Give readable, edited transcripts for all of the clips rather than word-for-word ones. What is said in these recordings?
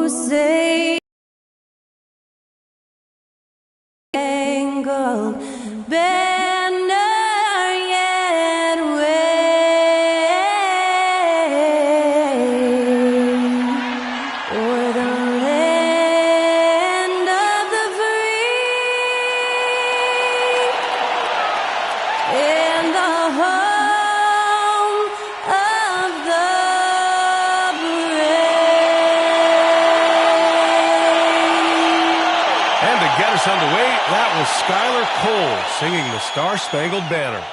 say angled banner yet wave o'er the land of the free and the home of the brave. And to get us underway, that was Skylar Cole singing the Star-Spangled Banner.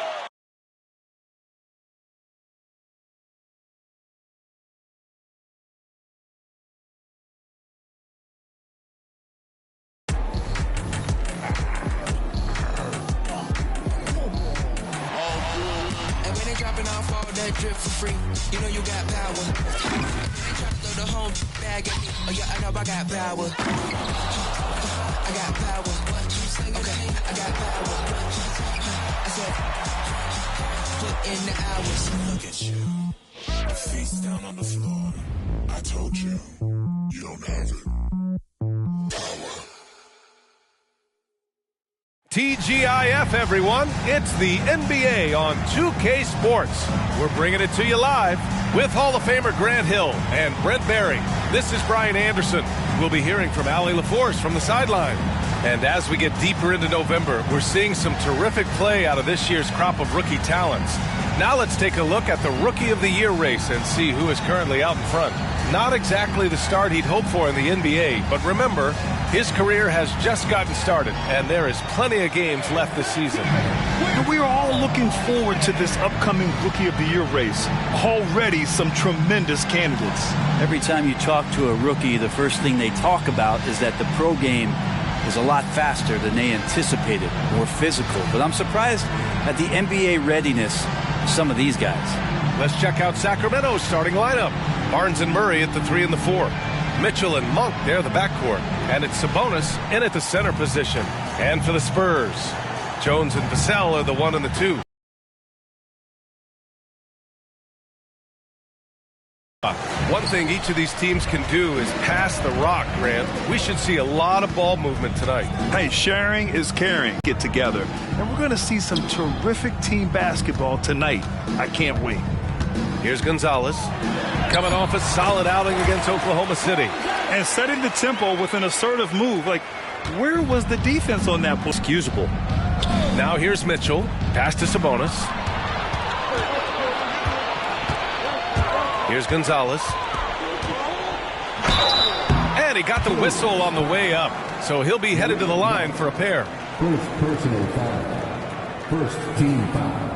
And when they dropping off all that drip for free, you know you got power. They try to throw the whole bag at me. Oh yeah, I know I got power. I got power. Okay, I got power. I said, put in the hours. Look at you. Face down on the floor. I told you, you don't have it. TGIF, everyone. It's the NBA on 2K Sports. We're bringing it to you live with Hall of Famer Grant Hill and Brent Barry. This is Brian Anderson. We'll be hearing from Allie LaForce from the sideline. And as we get deeper into November, we're seeing some terrific play out of this year's crop of rookie talents. Now let's take a look at the Rookie of the Year race and see who is currently out in front. Not exactly the start he'd hoped for in the NBA, but remember, his career has just gotten started, and there is plenty of games left this season. And we are all looking forward to this upcoming Rookie of the Year race. Already some tremendous candidates. Every time you talk to a rookie, the first thing they talk about is that the pro game is a lot faster than they anticipated, more physical. But I'm surprised at the NBA readiness of some of these guys. Let's check out Sacramento's starting lineup. Barnes and Murray at the 3 and the 4. Mitchell and Monk, they're the backcourt. And it's Sabonis in at the center position. And for the Spurs, Jones and Vassell are the 1 and the 2. One thing each of these teams can do is pass the rock, Grant. We should see a lot of ball movement tonight. Hey, sharing is caring. Get together. And we're going to see some terrific team basketball tonight. I can't wait. Here's Gonzalez, coming off a solid outing against Oklahoma City. And setting the tempo with an assertive move. Like, where was the defense on that? Excusable. Now here's Mitchell. Pass to Sabonis. Here's Gonzalez. And he got the whistle on the way up. So he'll be headed to the line for a pair. First personal foul. First team foul.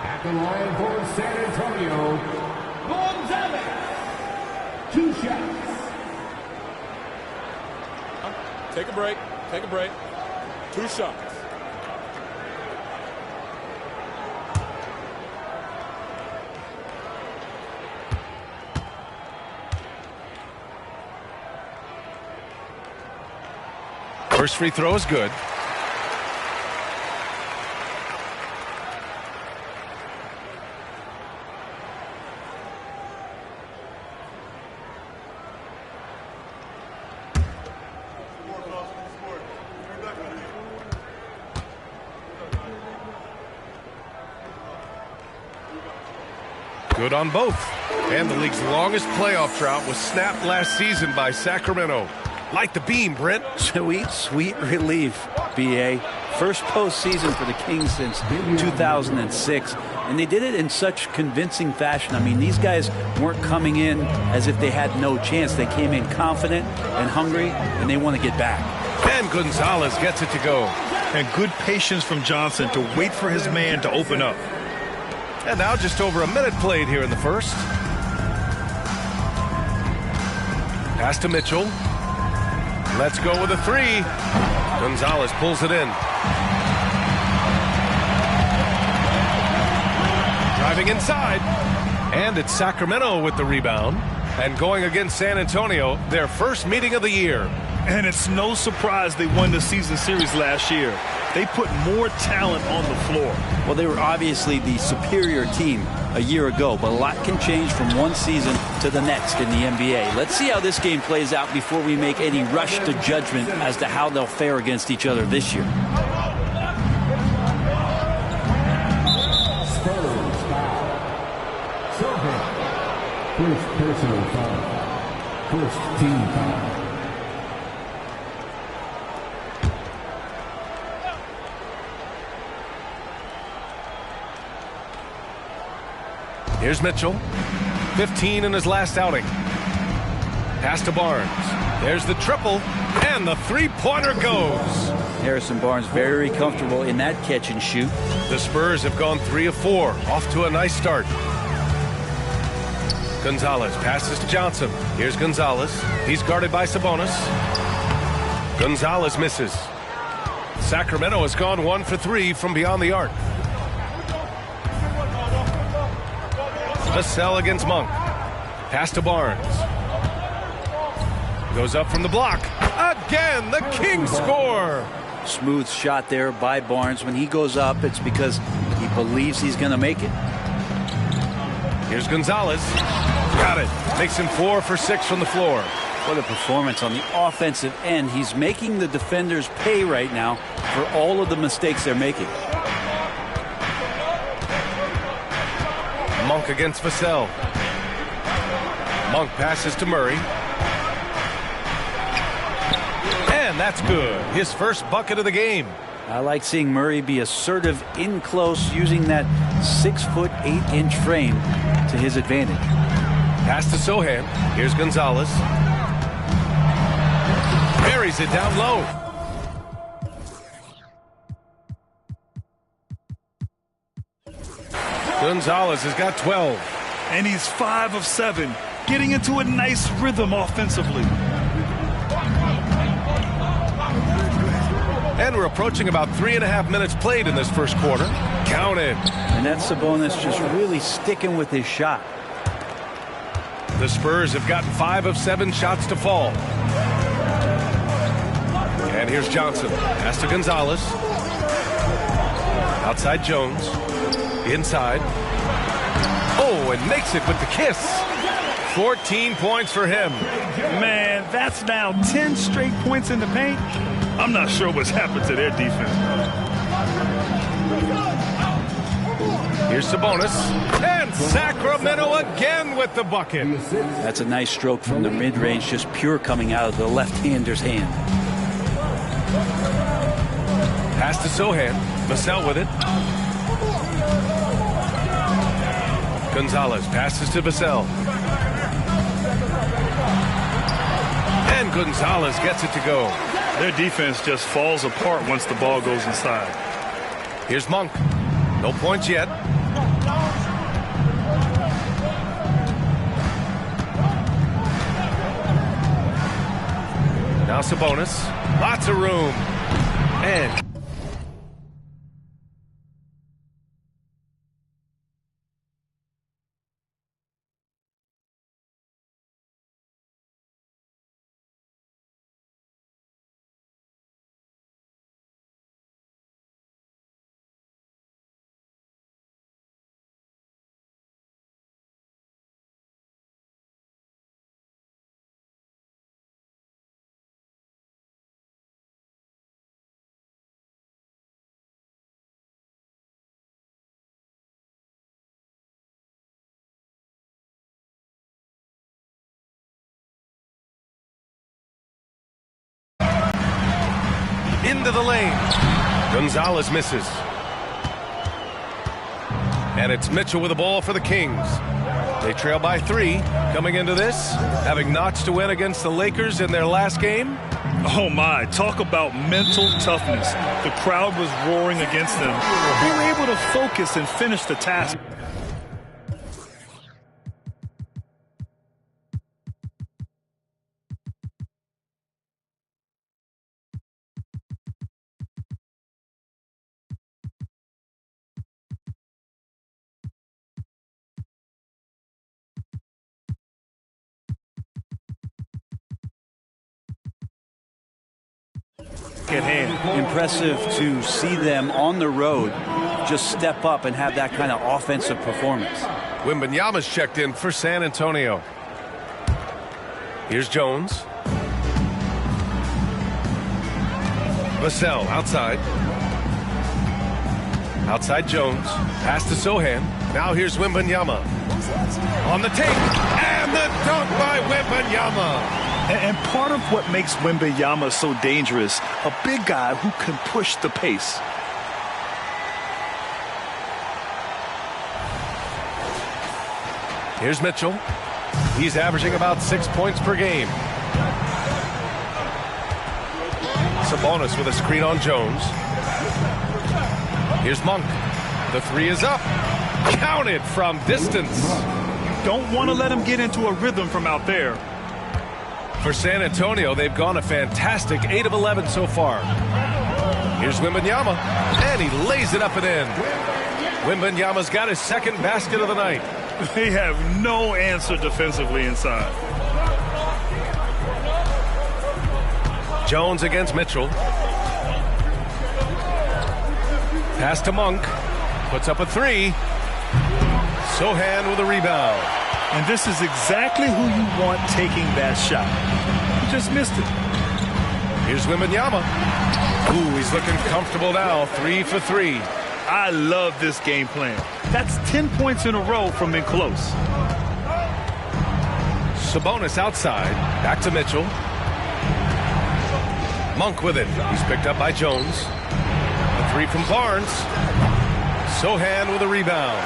At the line for San Antonio, Gonzalez. 2 shots. Take a break. Take a break. 2 shots. First free throw is good. Good on both. And the league's longest playoff drought was snapped last season by Sacramento. Like the beam, Brent. Sweet, sweet relief, B.A. First postseason for the Kings since 2006. And they did it in such convincing fashion. I mean, these guys weren't coming in as if they had no chance. They came in confident and hungry, and they want to get back. And Gonzalez gets it to go. And good patience from Johnson to wait for his man to open up. And now just over a minute played here in the first. Pass to Mitchell. Let's go with a 3. Gonzalez pulls it in. Driving inside. And it's Sacramento with the rebound. And going against San Antonio, their first meeting of the year. And it's no surprise they won the season series last year. They put more talent on the floor. Well, they were obviously the superior team, a year ago, but a lot can change from one season to the next in the NBA. Let's see how this game plays out before we make any rush to judgment as to how they'll fare against each other this year. Spurs foul. Sohan. First personal foul. First team foul. Here's Mitchell, 15 in his last outing. Pass to Barnes. There's the triple, and the three-pointer goes. Harrison Barnes very comfortable in that catch and shoot. The Spurs have gone 3 of 4, off to a nice start. Gonzalez passes to Johnson. Here's Gonzalez. He's guarded by Sabonis. Gonzalez misses. Sacramento has gone 1 for 3 from beyond the arc. Vassell against Monk. Pass to Barnes. Goes up from the block. Again, the Kings score. Smooth shot there by Barnes. When he goes up, it's because he believes he's going to make it. Here's Gonzalez. Got it. Makes him 4 for 6 from the floor. What a performance on the offensive end. He's making the defenders pay right now for all of the mistakes they're making. Monk against Vassell. Monk passes to Murray. And that's good. His first bucket of the game. I like seeing Murray be assertive in close, using that 6'8" frame to his advantage. Pass to Sohan. Here's Gonzalez. Buries it down low. Gonzalez has got 12. And he's 5 of 7, getting into a nice rhythm offensively. And we're approaching about 3.5 minutes played in this first quarter. Counted. And that's Sabonis just really sticking with his shot. The Spurs have gotten 5 of 7 shots to fall. And here's Johnson. Pass to Gonzalez. Outside Jones. Inside. Oh, and makes it with the kiss. 14 points for him. Man, that's now 10 straight points in the paint. I'm not sure what's happened to their defense. Here's Sabonis. And Sacramento again with the bucket. That's a nice stroke from the mid-range, just pure coming out of the left-hander's hand. Pass to Sohan. Vassell with it. Gonzalez passes to Vassell. And Gonzalez gets it to go. Their defense just falls apart once the ball goes inside. Here's Monk. No points yet. Now Sabonis. Lots of room. And into the lane. Gonzalez misses. And it's Mitchell with the ball for the Kings. They trail by 3 coming into this, having notched a win against the Lakers in their last game. Oh my, talk about mental toughness. The crowd was roaring against them. They were able to focus and finish the task. At hand. Impressive to see them on the road just step up and have that kind of offensive performance. Wembanyama's checked in for San Antonio. Here's Jones. Vassell outside. Outside Jones. Pass to Sohan. Now here's Wembanyama. On the take. And the dunk by Wembanyama. And part of what makes Wembanyama so dangerous, a big guy who can push the pace. Here's Mitchell. He's averaging about 6 points per game. Sabonis with a screen on Jones. Here's Monk. The three is up. Counted from distance. Don't want to let him get into a rhythm from out there. For San Antonio, they've gone a fantastic 8 of 11 so far. Here's Wembanyama, and he lays it up and in. Wembanyama's got his second basket of the night. They have no answer defensively inside. Jones against Mitchell. Pass to Monk. Puts up a three. Sohan with a rebound. And this is exactly who you want taking that shot. He just missed it. Here's Wembanyama. Ooh, he's looking comfortable now. 3 for 3. I love this game plan. That's 10 points in a row from in close. Sabonis outside. Back to Mitchell. Monk with it. He's picked up by Jones. A three from Barnes. Sohan with a rebound.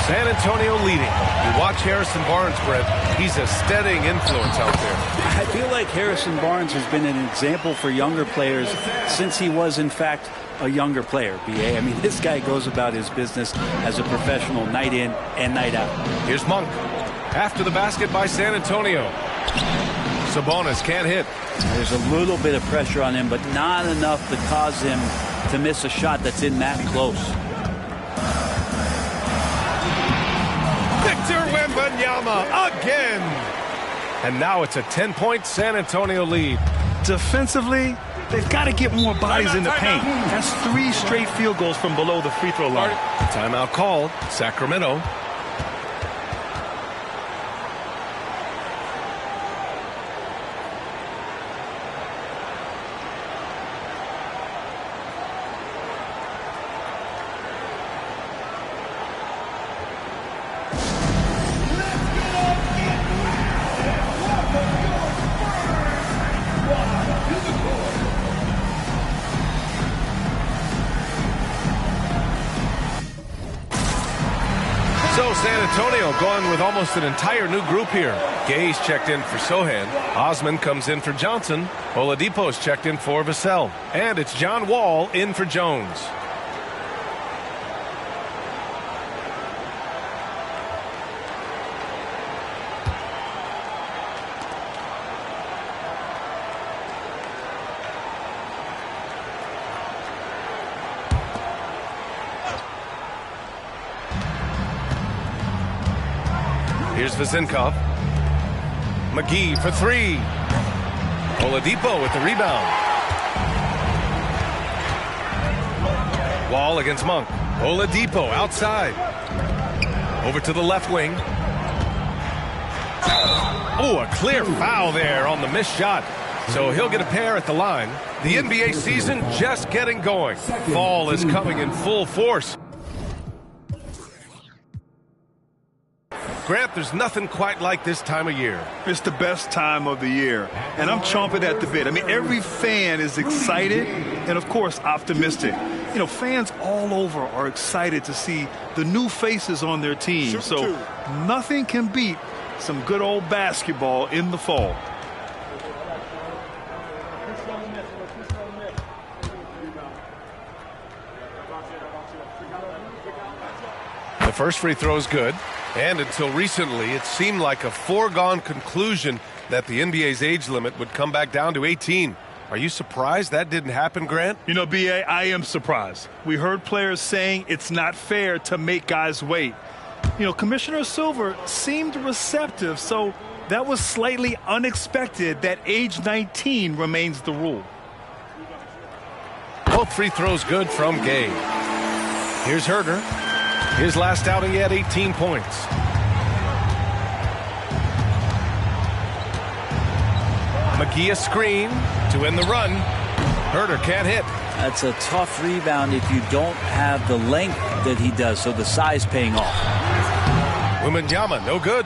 San Antonio leading. You watch Harrison Barnes, Brent. He's a steadying influence out there. I feel like Harrison Barnes has been an example for younger players since he was, in fact, a younger player, B.A. I mean, this guy goes about his business as a professional night in and night out. Here's Monk. After the basket by San Antonio. Sabonis can't hit. There's a little bit of pressure on him, but not enough to cause him to miss a shot that's in that close. Victor Wembanyama again. And now it's a 10-point San Antonio lead. Defensively, they've got to get more bodies in the paint. That's 3 straight field goals from below the free throw line. Timeout called. Sacramento. So San Antonio going with almost an entire new group here. Gay's checked in for Sohan. Osman comes in for Johnson. Oladipo's checked in for Vassell. And it's John Wall in for Jones. Here's Vezinkov. McGee for 3. Oladipo with the rebound. Wall against Monk. Oladipo outside. Over to the left wing. Oh, a clear foul there on the missed shot. So he'll get a pair at the line. The NBA season just getting going. Fall is coming in full force. Grant, there's nothing quite like this time of year. It's the best time of the year, and I'm chomping at the bit. I mean, every fan is excited and, of course, optimistic. You know, fans all over are excited to see the new faces on their team. So nothing can beat some good old basketball in the fall. The first free throw is good. And until recently, it seemed like a foregone conclusion that the NBA's age limit would come back down to 18. Are you surprised that didn't happen, Grant? You know, B.A., I am surprised. We heard players saying it's not fair to make guys wait. You know, Commissioner Silver seemed receptive, so that was slightly unexpected that age 19 remains the rule. Both free throws good from Gay. Here's Herder. His last outing, he had 18 points. McGee a screen to end the run. Herder can't hit. That's a tough rebound if you don't have the length that he does, so the size paying off. Wembanyama, no good.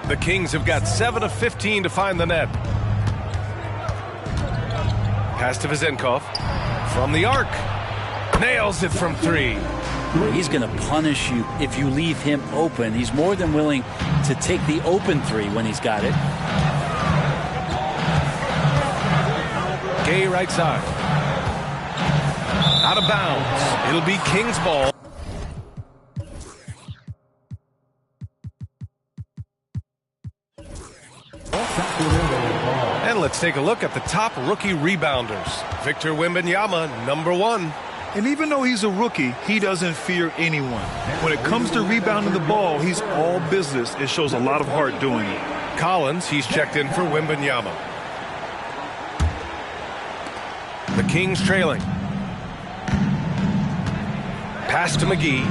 The Kings have got 7 of 15 to find the net. Pass to Vezenkov from the arc. Nails it from 3. He's going to punish you if you leave him open. He's more than willing to take the open 3 when he's got it. Gay right side. Out of bounds. It'll be Kings ball. And let's take a look at the top rookie rebounders. Victor Wembanyama, number 1. And even though he's a rookie, he doesn't fear anyone. When it comes to rebounding the ball, he's all business. It shows a lot of heart doing it. Collins, he's checked in for Wembanyama. The Kings trailing. Pass to McGee.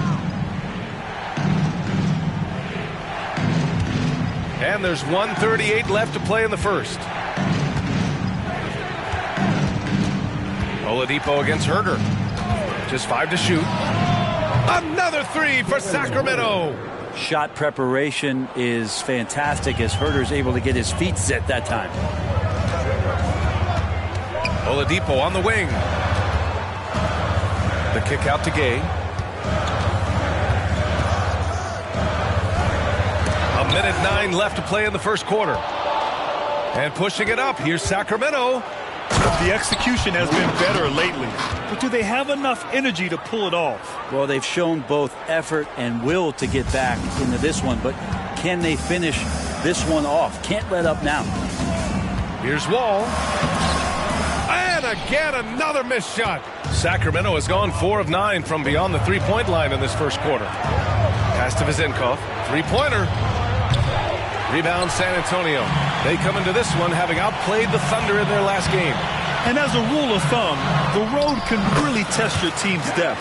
And there's 1:38 left to play in the first. Oladipo against Herder. Just 5 to shoot. Another 3 for Sacramento. Shot preparation is fantastic as Herder's able to get his feet set that time. Oladipo on the wing. The kick out to Gay. A minute 9 left to play in the first quarter. And pushing it up, here's Sacramento. The execution has been better lately, but do they have enough energy to pull it off? Well, they've shown both effort and will to get back into this one, but can they finish this one off? Can't let up now. Here's Wall. And again, another missed shot. Sacramento has gone 4 of 9 from beyond the three-point line in this first quarter. Pass to Vezenkov. Three-pointer. Rebound San Antonio. They come into this one having outplayed the Thunder in their last game. And as a rule of thumb, the road can really test your team's depth.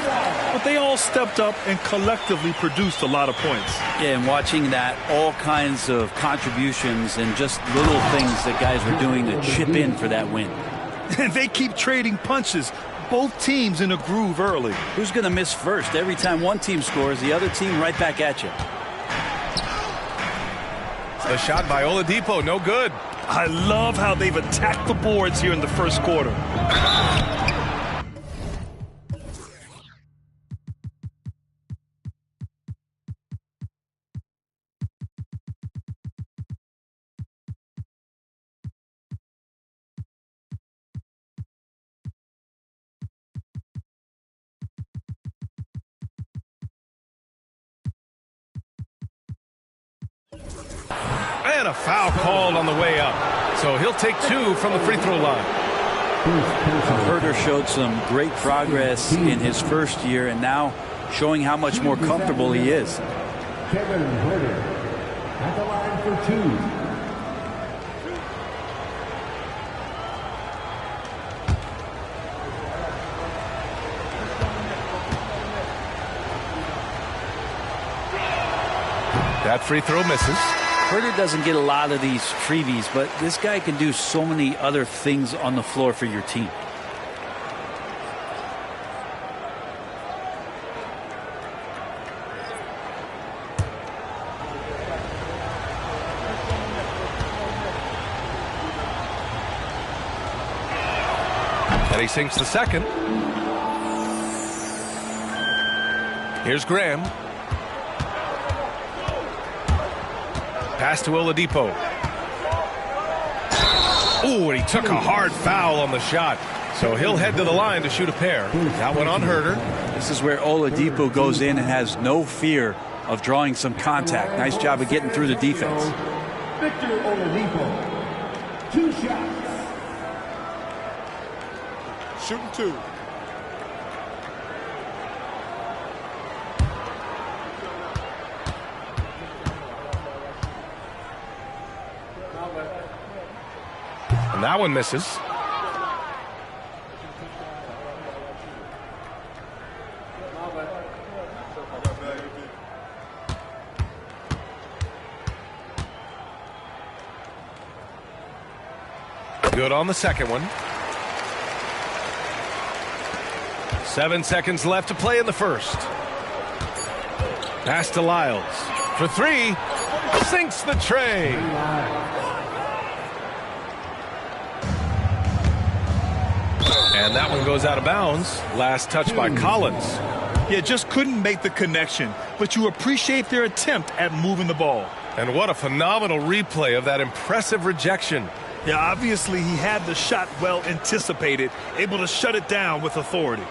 But they all stepped up and collectively produced a lot of points. Yeah, and watching that, all kinds of contributions and just little things that guys were doing to chip in for that win. And they keep trading punches. Both teams in a groove early. Who's going to miss first? Every time one team scores, the other team right back at you. The shot by Oladipo, no good. I love how they've attacked the boards here in the first quarter. And a foul called on the way up. So he'll take 2 from the free throw line. Herder showed some great progress in his first year and now showing how much more comfortable he is. Kevin Herder at the line for 2. That free throw misses. Herder doesn't get a lot of these freebies, but this guy can do so many other things on the floor for your team. And he sinks the second. Here's Graham. Pass to Oladipo. Ooh, and he took a hard foul on the shot. So he'll head to the line to shoot a pair. That one on Herder. This is where Oladipo goes in and has no fear of drawing some contact. Nice job of getting through the defense. Victor Oladipo, 2 shots. Shooting 2. And that one misses. Good on the second one. 7 seconds left to play in the first. Pass to Lyles. For 3. Sinks the tray. And that one goes out of bounds. Last touch by Collins. Yeah, just couldn't make the connection, but you appreciate their attempt at moving the ball. And what a phenomenal replay of that impressive rejection. Yeah, obviously he had the shot well anticipated, able to shut it down with authority.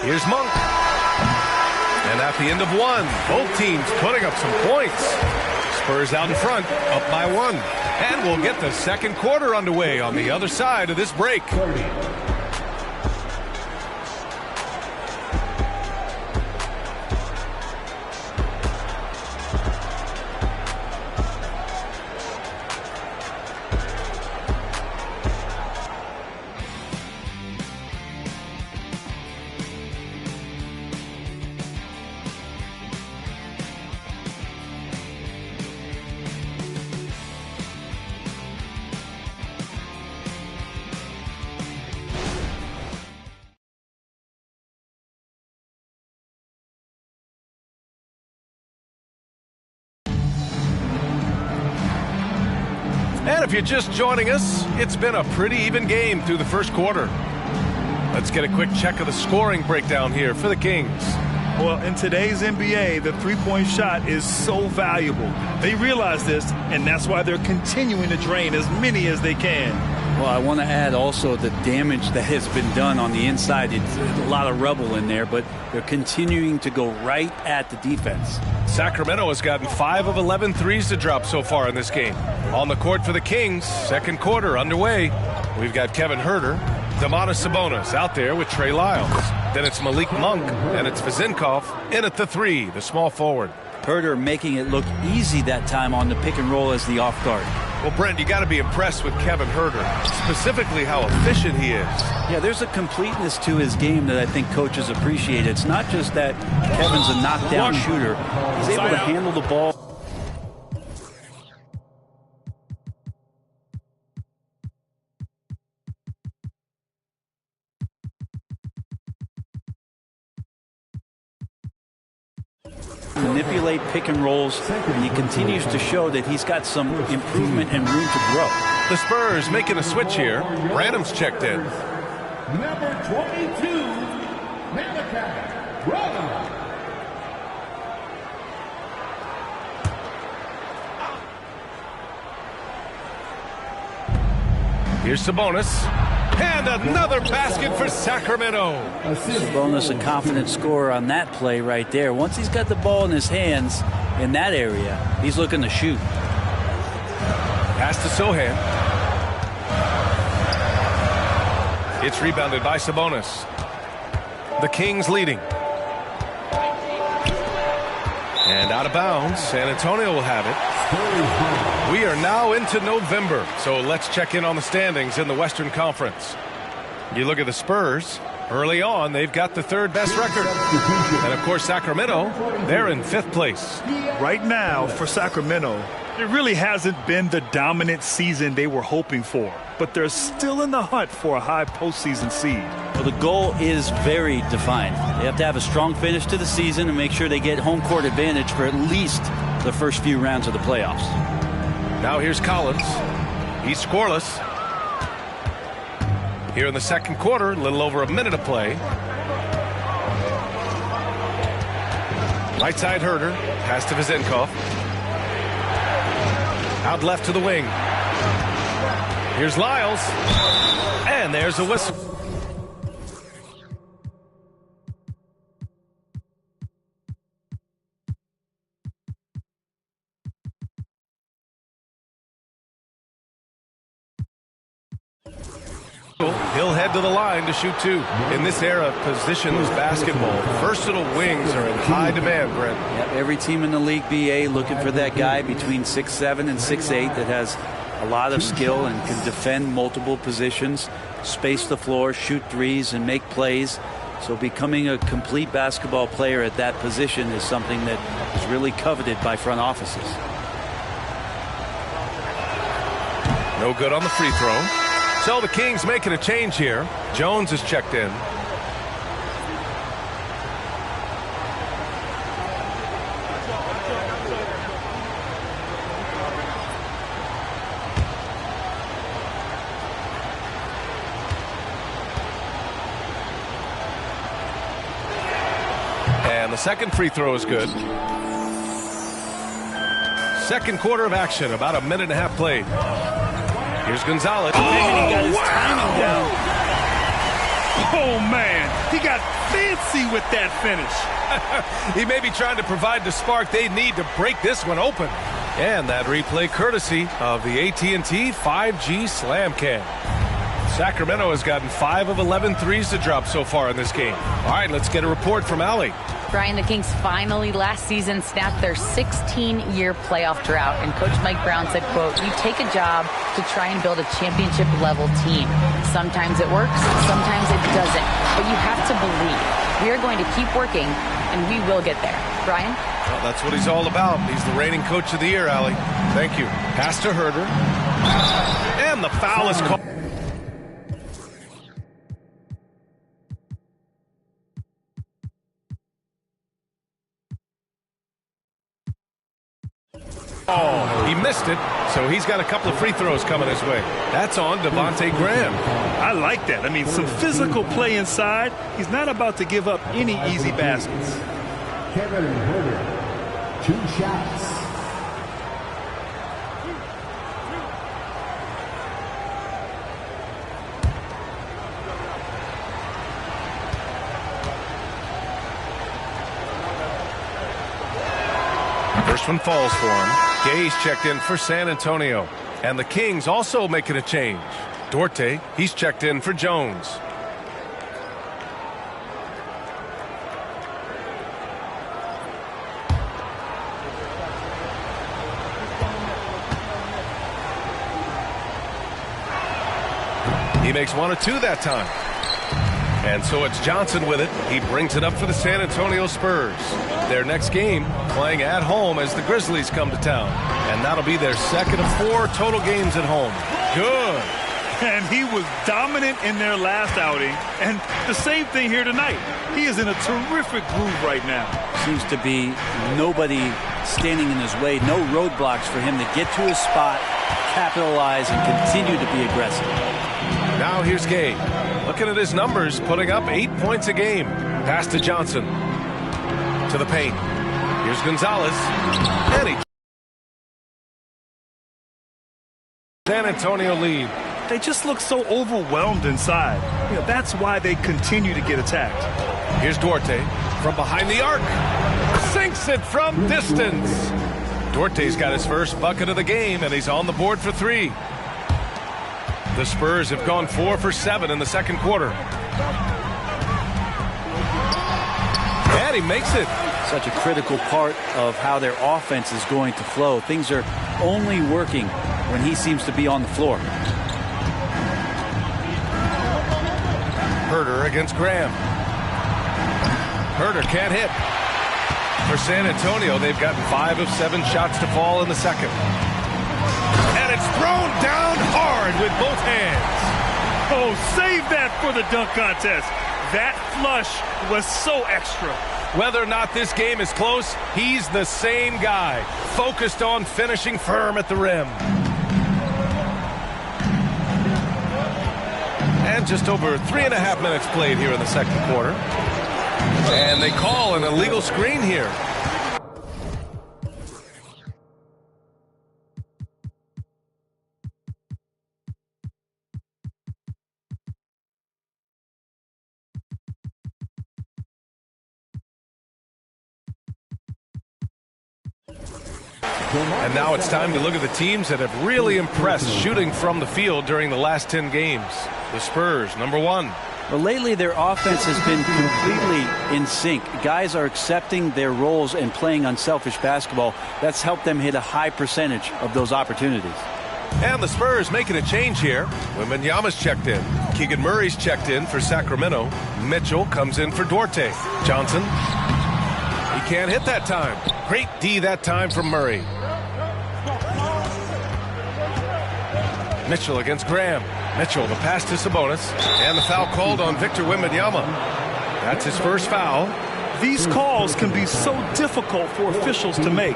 Here's Monk. And at the end of 1, both teams putting up some points. Spurs out in front, up by 1. And we'll get the second quarter underway on the other side of this break. And if you're just joining us, it's been a pretty even game through the first quarter. Let's get a quick check of the scoring breakdown here for the Kings. Well, in today's NBA, the three-point shot is so valuable. They realize this, and that's why they're continuing to drain as many as they can. Well, I want to add also the damage that has been done on the inside. It's a lot of rubble in there, but they're continuing to go right at the defense. Sacramento has gotten 5 of 11 threes to drop so far in this game. On the court for the Kings, second quarter underway. We've got Kevin Huerter, Domantas Sabonis out there with Trey Lyles. Then it's Malik Monk, and it's Vezinkov in at the 3, the small forward. Huerter making it look easy that time on the pick and roll as the off guard. Well, Brent, you got to be impressed with Kevin Huerter, specifically how efficient he is. Yeah, there's a completeness to his game that I think coaches appreciate. It's not just that Kevin's a knockdown shooter. He's able to handle the ball. Manipulate pick and rolls, and he continues to show that he's got some improvement and room to grow. The Spurs making a switch here. Branham's checked in. Number 22, Malachi Branham. Here's Sabonis. And another basket for Sacramento. Sabonis, a confident scorer on that play right there. Once he's got the ball in his hands in that area, he's looking to shoot. Pass to Sohan. It's rebounded by Sabonis. The Kings leading. And out of bounds. San Antonio will have it. We are now into November, so let's check in on the standings in the Western Conference. You look at the Spurs, Early on, they've got the third best record. And of course, Sacramento, they're in 5th place. Right now, for Sacramento, it really hasn't been the dominant season they were hoping for. But they're still in the hunt for a high postseason seed. Well, the goal is very defined. They have to have a strong finish to the season and make sure they get home court advantage for at least the first few rounds of the playoffs. Now here's Collins. He's scoreless. Here in the second quarter, a little over a minute of play. Right side Herder, pass to Vizenkov. Out left to the wing. Here's Lyles. And there's a whistle. He'll head to the line to shoot 2. In this era of positions basketball, versatile wings are in high demand, Brent. Yep, every team in the league, BA, looking for that guy between 6'7" and 6'8" that has a lot of skill and can defend multiple positions, space the floor, shoot threes, and make plays. So becoming a complete basketball player at that position is something that is really coveted by front offices. No good on the free throw. So the Kings making a change here. Jones is checked in. And the second free throw is good. Second quarter of action, about a minute and a half played. Here's Gonzalez. Oh, he got his timing down. Oh, man. He got fancy with that finish. He may be trying to provide the spark they need to break this one open. And that replay courtesy of the AT&T 5G Slam Cam. Sacramento has gotten 5 of 11 threes to drop so far in this game. All right, let's get a report from Allie. Brian, the Kings finally last season snapped their 16-year playoff drought, and Coach Mike Brown said, quote, "You take a job to try and build a championship-level team. Sometimes it works, sometimes it doesn't, but you have to believe. We are going to keep working, and we will get there." Brian? Well, that's what he's all about. He's the reigning coach of the year, Allie. Thank you. Pass to Herder. And the foul is called. Oh, he missed it, so he's got a couple of free throws coming his way. That's on Devontae Graham. I like that. I mean, some physical play inside. He's not about to give up any easy baskets. Kevin Herder, 2 shots. First one falls for him. Gay's checked in for San Antonio. And the Kings also making a change. Duarte, he's checked in for Jones. He makes 1 of 2 that time. And so it's Johnson with it. He brings it up for the San Antonio Spurs. Their next game playing at home as the Grizzlies come to town. And that'll be their second of 4 total games at home. Good. And he was dominant in their last outing. And the same thing here tonight. He is in a terrific groove right now. Seems to be nobody standing in his way. No roadblocks for him to get to his spot, capitalize, and continue to be aggressive. Now here's Gay. Looking at his numbers, putting up 8 points a game. Pass to Johnson. To the paint. Here's Gonzalez. And he... San Antonio lead. They just look so overwhelmed inside. You know, that's why they continue to get attacked. Here's Duarte from behind the arc. Sinks it from distance. Duarte's got his first bucket of the game, and he's on the board for 3. The Spurs have gone 4 for 7 in the second quarter. And he makes it. Such a critical part of how their offense is going to flow. Things are only working when he seems to be on the floor. Herder against Graham. Herder can't hit. For San Antonio, they've gotten 5 of 7 shots to fall in the second. And it's thrown down hard with both hands. Oh, save that for the dunk contest. That flush was so extra. Whether or not this game is close, he's the same guy, focused on finishing firm at the rim. And just over 3.5 minutes played here in the second quarter. And they call an illegal screen here. And now it's time to look at the teams that have really impressed shooting from the field during the last 10 games. The Spurs, number 1. Well, lately their offense has been completely in sync. Guys are accepting their roles and playing unselfish basketball. That's helped them hit a high percentage of those opportunities. And the Spurs making a change here. Wembanyama's checked in. Keegan Murray's checked in for Sacramento. Mitchell comes in for Duarte. Johnson, he can't hit that time. Great D that time from Murray. Mitchell against Graham. Mitchell, the pass to Sabonis. And the foul called on Victor Wembanyama. That's his first foul. These calls can be so difficult for officials to make.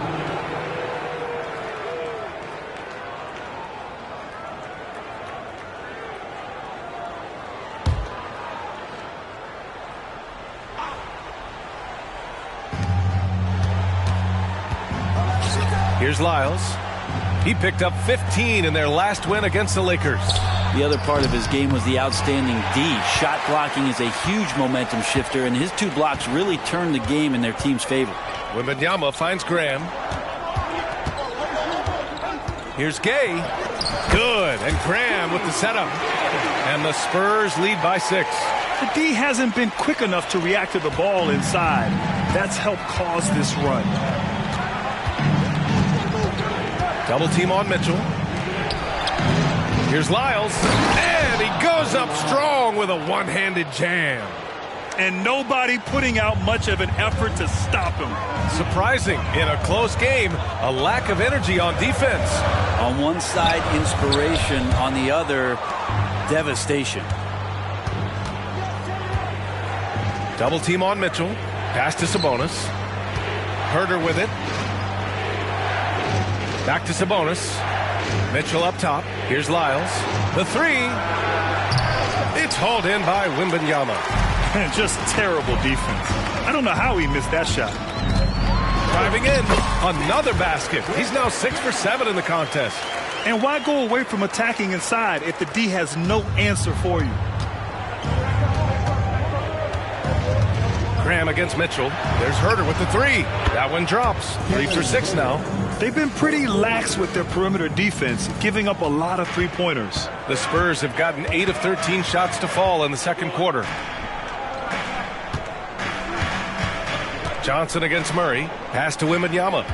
Here's Lyles. He picked up 15 in their last win against the Lakers. The other part of his game was the outstanding D. Shot blocking is a huge momentum shifter, and his 2 blocks really turned the game in their team's favor. Wembanyama finds Graham. Here's Gay. Good. And Graham with the setup. And the Spurs lead by 6. The D hasn't been quick enough to react to the ball inside. That's helped cause this run. Double team on Mitchell. Here's Lyles. And he goes up strong with a one-handed jam. And nobody putting out much of an effort to stop him. Surprising in a close game, a lack of energy on defense. On one side, inspiration. On the other, devastation. Double team on Mitchell. Pass to Sabonis. Herder with it. Back to Sabonis. Mitchell up top. Here's Lyles. The 3. It's hauled in by Wembanyama. Just terrible defense. I don't know how he missed that shot. Driving in. Another basket. He's now 6 for 7 in the contest. And why go away from attacking inside if the D has no answer for you? Graham against Mitchell. There's Herder with the 3. That one drops. 3 for 6 now. They've been pretty lax with their perimeter defense, giving up a lot of three-pointers. The Spurs have gotten 8 of 13 shots to fall in the second quarter. Johnson against Murray. Pass to Wembanyama.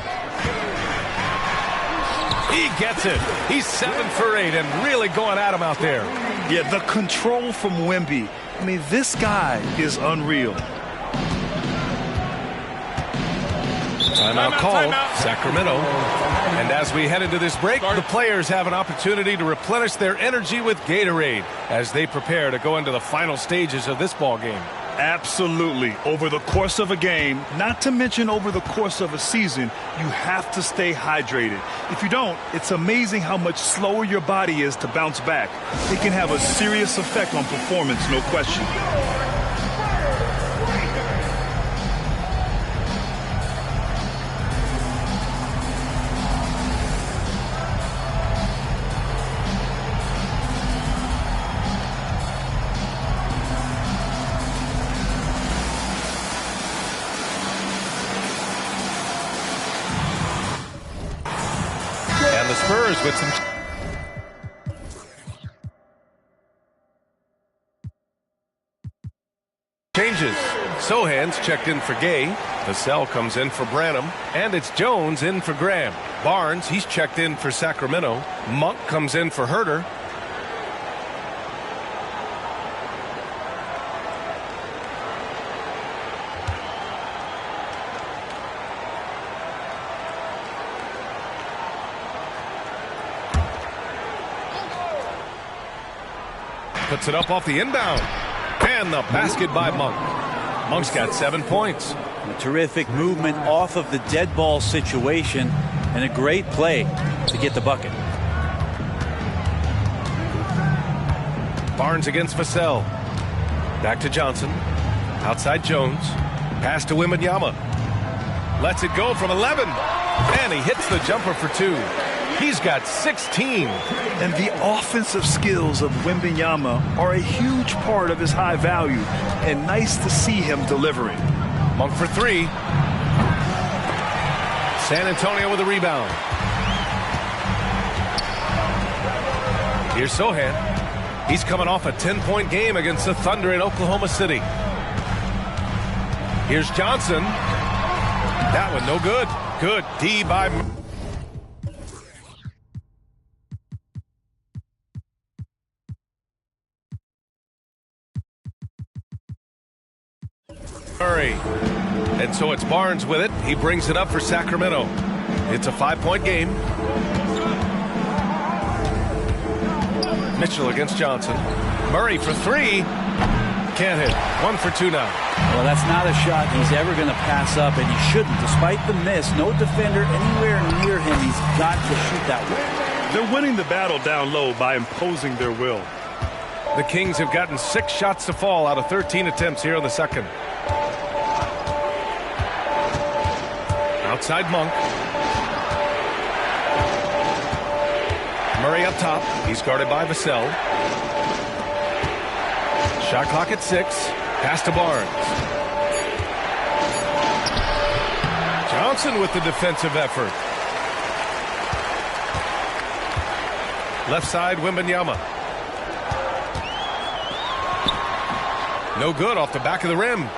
He gets it. He's 7 for 8 and really going at him out there. Yeah, the control from Wemby. I mean, this guy is unreal. Timeout call, Sacramento. And as we head into this break, the players have an opportunity to replenish their energy with Gatorade as they prepare to go into the final stages of this ball game. Absolutely. Over the course of a game, not to mention over the course of a season, you have to stay hydrated. If you don't, it's amazing how much slower your body is to bounce back. It can have a serious effect on performance, no question. And the Spurs with some changes. Sohan's checked in for Gay. Vassell comes in for Branham. And it's Jones in for Graham. Barnes, he's checked in for Sacramento. Monk comes in for Herder. Puts it up off the inbound. And the basket by Monk. Monk's got 7 points. A terrific movement off of the dead ball situation and a great play to get the bucket. Barnes against Vassell. Back to Johnson. Outside Jones. Pass to Wembanyama. Lets it go from 11. And he hits the jumper for 2. He's got 16. And the offensive skills of Wembanyama are a huge part of his high value. And nice to see him delivering. Monk for 3. San Antonio with a rebound. Here's Sohan. He's coming off a 10-point game against the Thunder in Oklahoma City. Here's Johnson. That one no good. Good D by Murray. And so it's Barnes with it. He brings it up for Sacramento. It's a 5-point game. Mitchell against Johnson. Murray for 3. Can't hit. 1 for 2 now. Well, that's not a shot he's ever going to pass up, and he shouldn't. Despite the miss, no defender anywhere near him. He's got to shoot that way. They're winning the battle down low by imposing their will. The Kings have gotten 6 shots to fall out of 13 attempts here in the second. Outside Monk. Murray up top. He's guarded by Vassell. Shot clock at 6. Pass to Barnes. Johnson with the defensive effort. Left side, Wembanyama. No good off the back of the rim.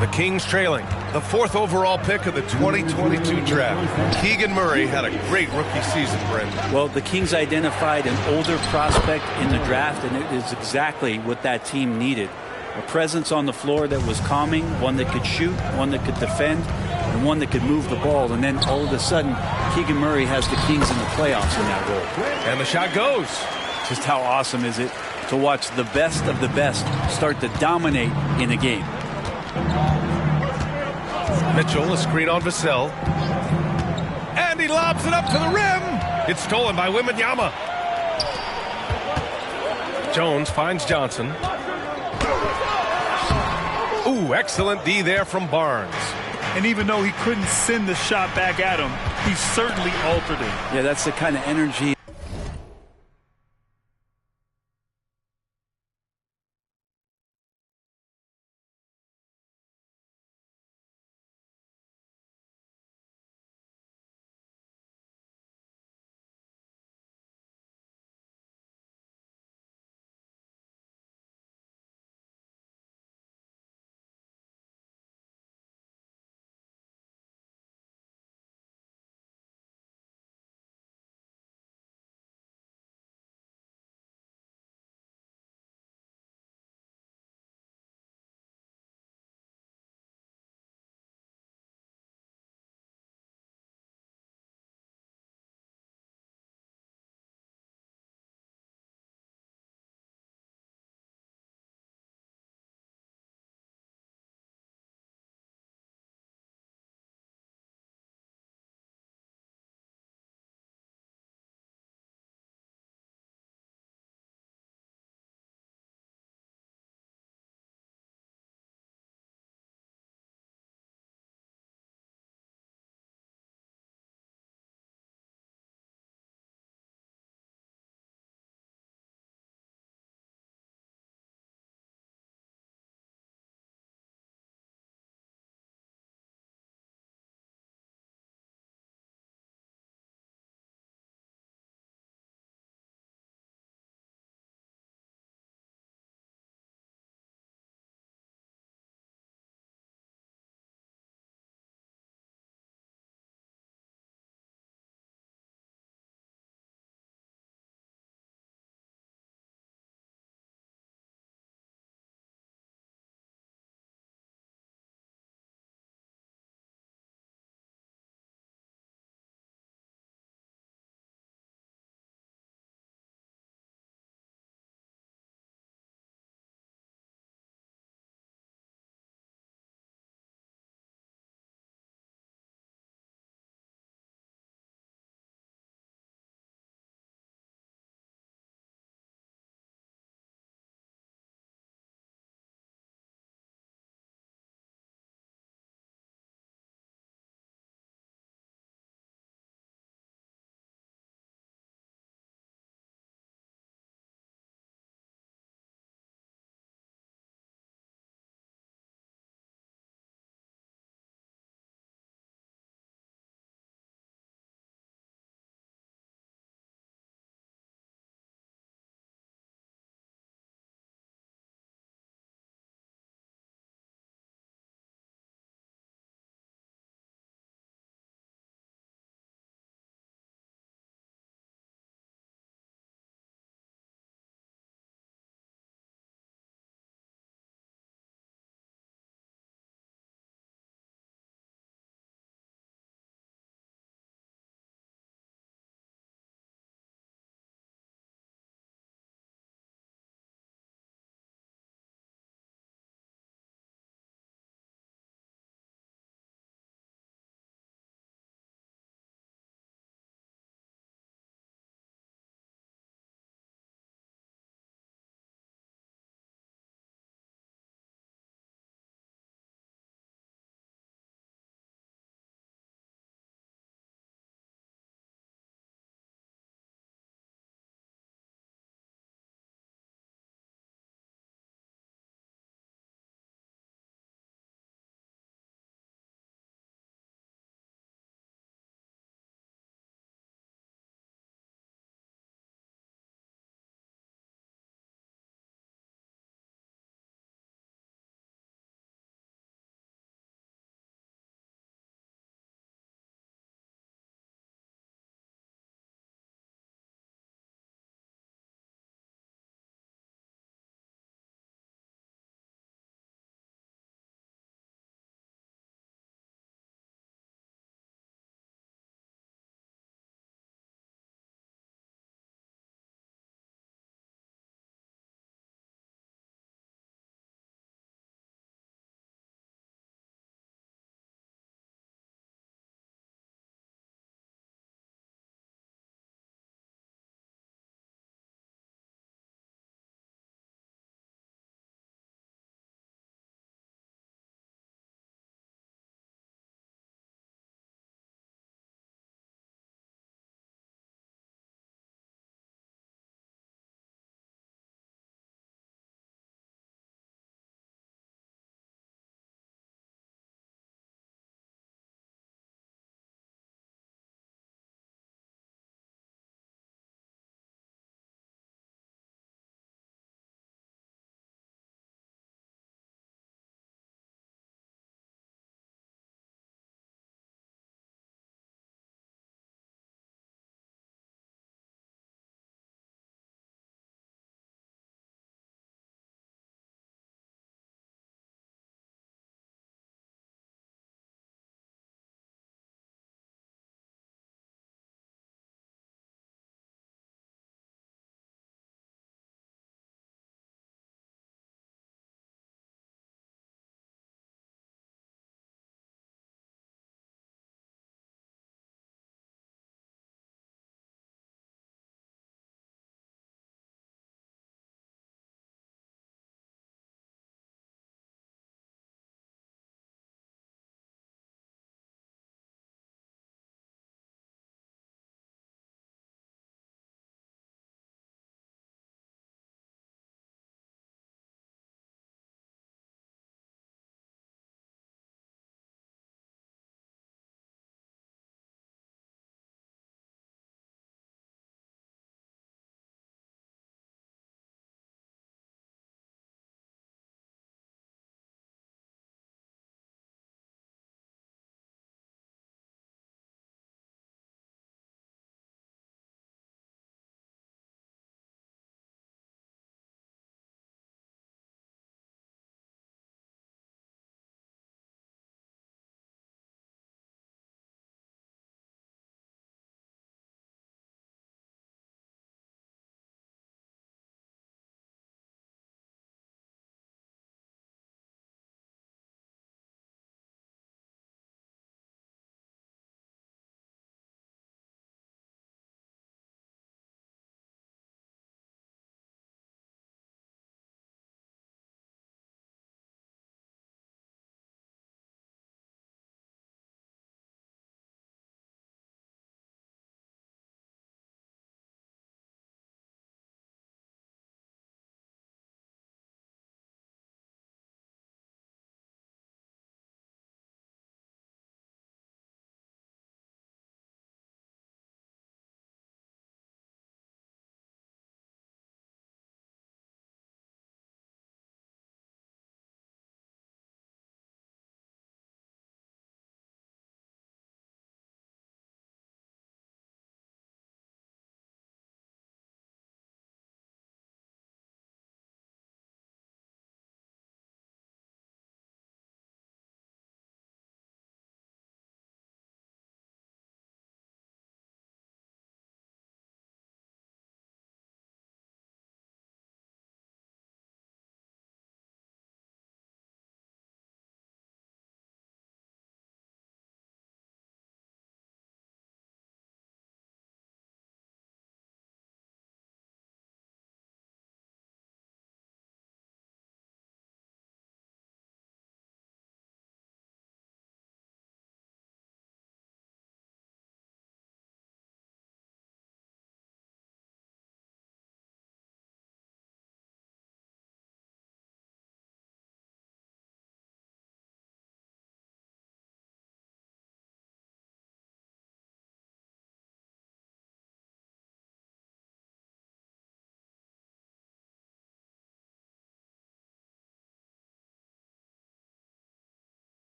The Kings trailing. The 4th overall pick of the 2022 draft. Keegan Murray had a great rookie season, Brent. Well, the Kings identified an older prospect in the draft, and it is exactly what that team needed. A presence on the floor that was calming, one that could shoot, one that could defend, and one that could move the ball. And then all of a sudden, Keegan Murray has the Kings in the playoffs in that role. And the shot goes. Just how awesome is it to watch the best of the best start to dominate in a game. Mitchell, a screen on Vassell. And he lobs it up to the rim. It's stolen by Wembanyama. Jones finds Johnson. Ooh, excellent D there from Barnes. And even though he couldn't send the shot back at him, he certainly altered it. Yeah, that's the kind of energy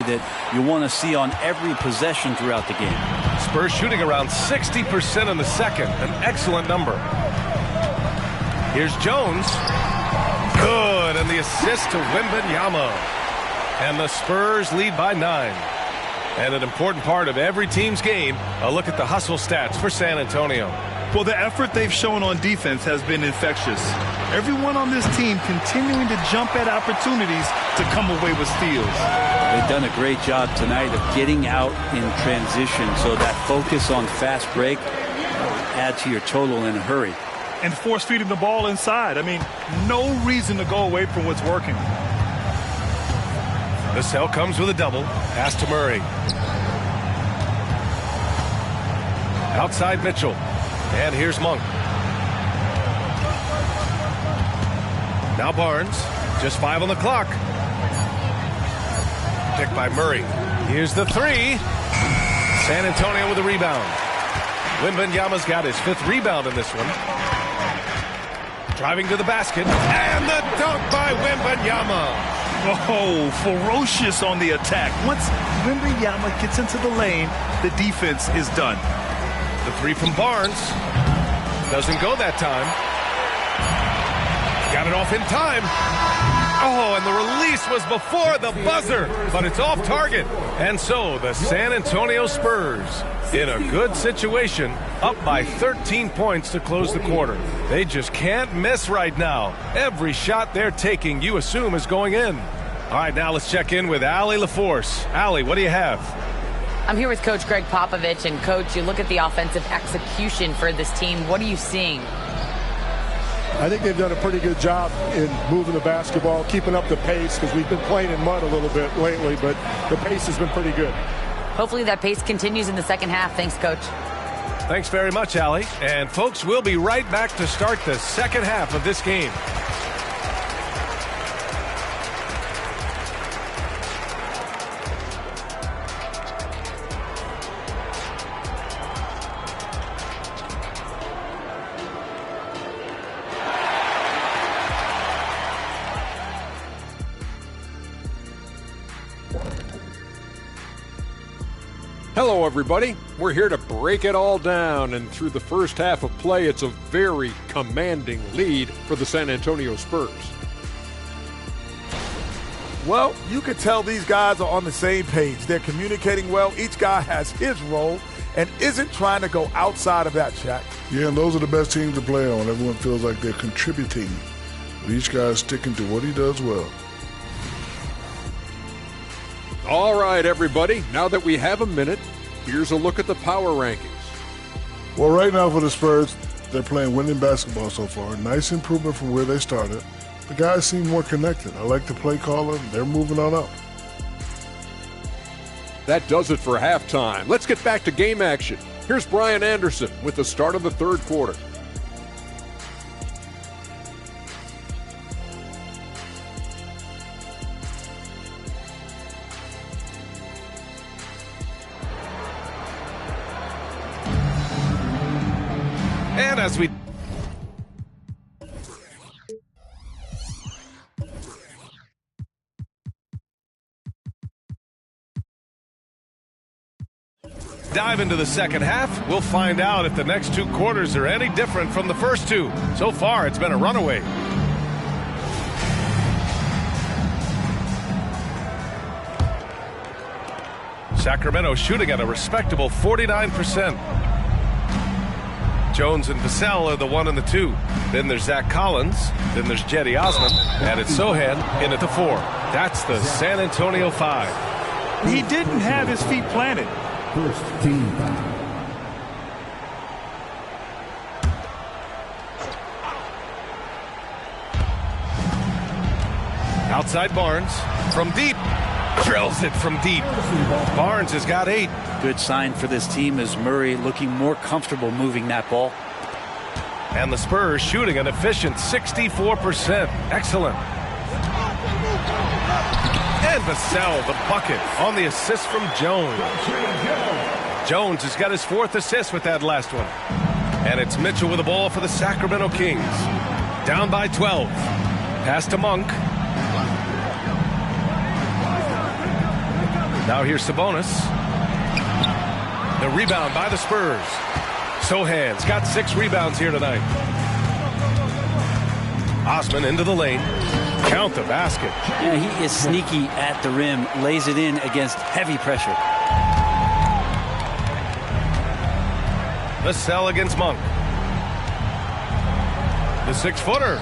that you want to see on every possession throughout the game. Spurs shooting around 60% in the second, an excellent number. Here's Jones. Good, and the assist to Wembanyama. And the Spurs lead by 9. And an important part of every team's game, a look at the hustle stats for San Antonio. Well, the effort they've shown on defense has been infectious. Everyone on this team continuing to jump at opportunities to come away with steals. They've done a great job tonight of getting out in transition, so that focus on fast break add to your total in a hurry. And force feeding the ball inside. I mean, no reason to go away from what's working. The cell comes with a double. Pass to Murray. Outside Mitchell. And here's Monk. Now Barnes. Just 5 on the clock. Picked by Murray. Here's the 3. San Antonio with a rebound. Wembanyama's got his 5th rebound in this one. Driving to the basket. And the dunk by Wembanyama. Oh, ferocious on the attack. Once Wembanyama gets into the lane, the defense is done. The 3 from Barnes. Doesn't go that time. Got it off in time. Oh, and the release was before the buzzer, but it's off target. And so the San Antonio Spurs, in a good situation, up by 13 points to close the quarter. They just can't miss right now. Every shot they're taking, you assume, is going in. All right, now let's check in with Allie LaForce. Allie, what do you have? I'm here with Coach Greg Popovich. And, Coach, you look at the offensive execution for this team. What are you seeing? I think they've done a pretty good job in moving the basketball, keeping up the pace, because we've been playing in mud a little bit lately, but the pace has been pretty good. Hopefully that pace continues in the second half. Thanks, Coach. Thanks very much, Allie. And, folks, we'll be right back to start the second half of this game. Hello, everybody. We're here to break it all down, and through the first half of play, it's a very commanding lead for the San Antonio Spurs. Well, you can tell these guys are on the same page. They're communicating well. Each guy has his role and isn't trying to go outside of that, Shaq. Yeah, and those are the best teams to play on. Everyone feels like they're contributing. Each guy's sticking to what he does well. All right, everybody. Now that we have a minute, here's a look at the power rankings. Well, right now for the Spurs, they're playing winning basketball so far. Nice improvement from where they started. The guys seem more connected. I like the play caller. They're moving on up. That does it for halftime. Let's get back to game action. Here's Brian Anderson with the start of the third quarter. And as we dive into the second half, we'll find out if the next 2 quarters are any different from the first 2. So far, it's been a runaway. Sacramento shooting at a respectable 49%. Jones and Vassell are the 1 and the 2. Then there's Zach Collins. Then there's Jetty Osman. And it's Sohan in at the 4. That's the San Antonio 5. He didn't have his feet planted. First team foul. Outside Barnes. From deep. Drills it from deep. Barnes has got 8. Good sign for this team is Murray looking more comfortable moving that ball. And the Spurs shooting an efficient 64%. Excellent. And Vassell, the bucket on the assist from Jones. Jones has got his 4th assist with that last one. And it's Mitchell with the ball for the Sacramento Kings. Down by 12. Pass to Monk. Now here's Sabonis. The rebound by the Spurs. Sohan's got 6 rebounds here tonight. Osman into the lane. Count the basket. Yeah, he is sneaky at the rim. Lays it in against heavy pressure. Vassell against Monk. The 6-footer.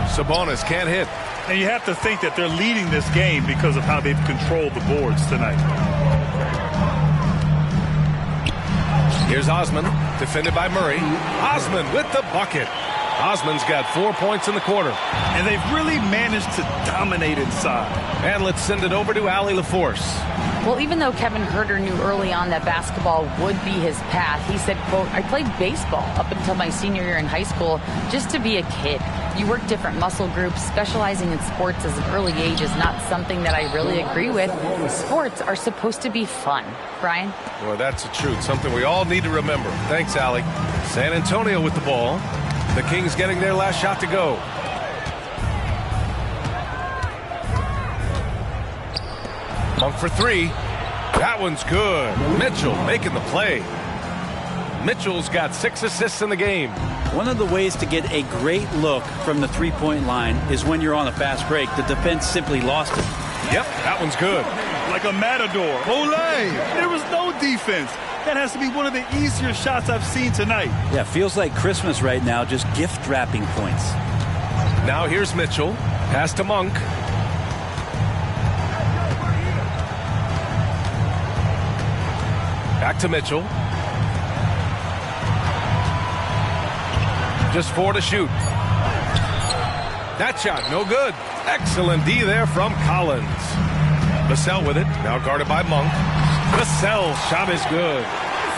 Sabonis can't hit. And you have to think that they're leading this game because of how they've controlled the boards tonight. Here's Osman, defended by Murray. Osman with the bucket. Osman's got 4 points in the quarter. And they've really managed to dominate inside. And let's send it over to Allie LaForce. Well, even though Kevin Huerter knew early on that basketball would be his path, he said, quote, I played baseball up until my senior year in high school just to be a kid. You work different muscle groups. Specializing in sports as an early age is not something that I really agree with. Sports are supposed to be fun. Brian? Boy, that's the truth. Something we all need to remember. Thanks, Allie. San Antonio with the ball. The Kings getting their last shot to go. Monk for 3. That one's good. Mitchell making the play. Mitchell's got 6 assists in the game. One of the ways to get a great look from the three-point line is when you're on a fast break. The defense simply lost it. Yep, that one's good. Like a matador. Olay! There was no defense. That has to be one of the easier shots I've seen tonight. Yeah, feels like Christmas right now, just gift wrapping points. Now here's Mitchell. Pass to Monk. Back to Mitchell. Just 4 to shoot. That shot, no good. Excellent D there from Collins. Vassell with it, now guarded by Monk. Vassell's shot is good.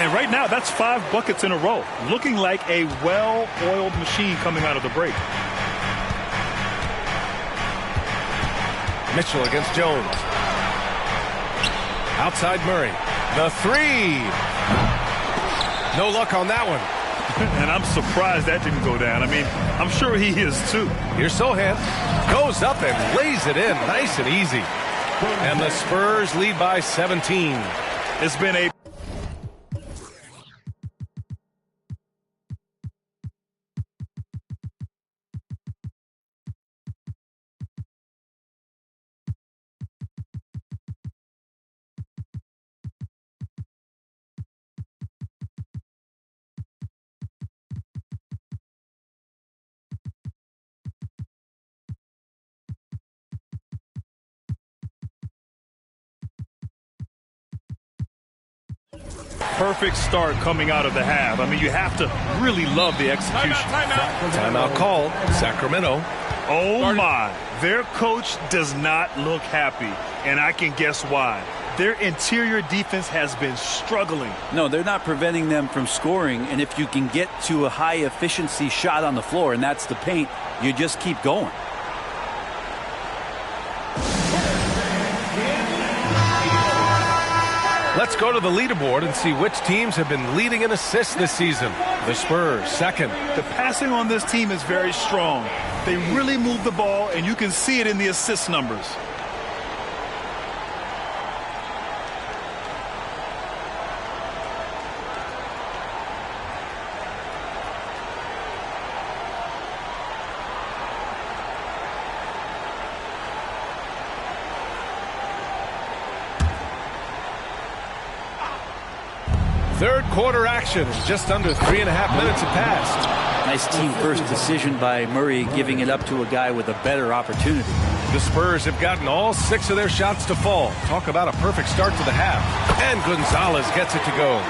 And right now, that's 5 buckets in a row. Looking like a well-oiled machine coming out of the break. Mitchell against Jones. Outside Murray. The 3. No luck on that one. And I'm surprised that didn't go down. I mean, I'm sure he is too. Here's Sohan. Goes up and lays it in. Nice and easy. And the Spurs lead by 17. It's been a perfect start coming out of the half. I mean, you have to really love the execution. Timeout call, Sacramento. Oh my, their coach does not look happy, and I can guess why. Their interior defense has been struggling. No, they're not preventing them from scoring, and if you can get to a high efficiency shot on the floor, and that's the paint, you just keep going. Let's go to the leaderboard and see which teams have been leading in assists this season. The Spurs, second. The passing on this team is very strong. They really move the ball, and you can see it in the assist numbers. Third quarter action. Just under 3.5 minutes have passed. Nice team first decision by Murray, giving it up to a guy with a better opportunity. The Spurs have gotten all 6 of their shots to fall. Talk about a perfect start to the half. And Gonzalez gets it to go.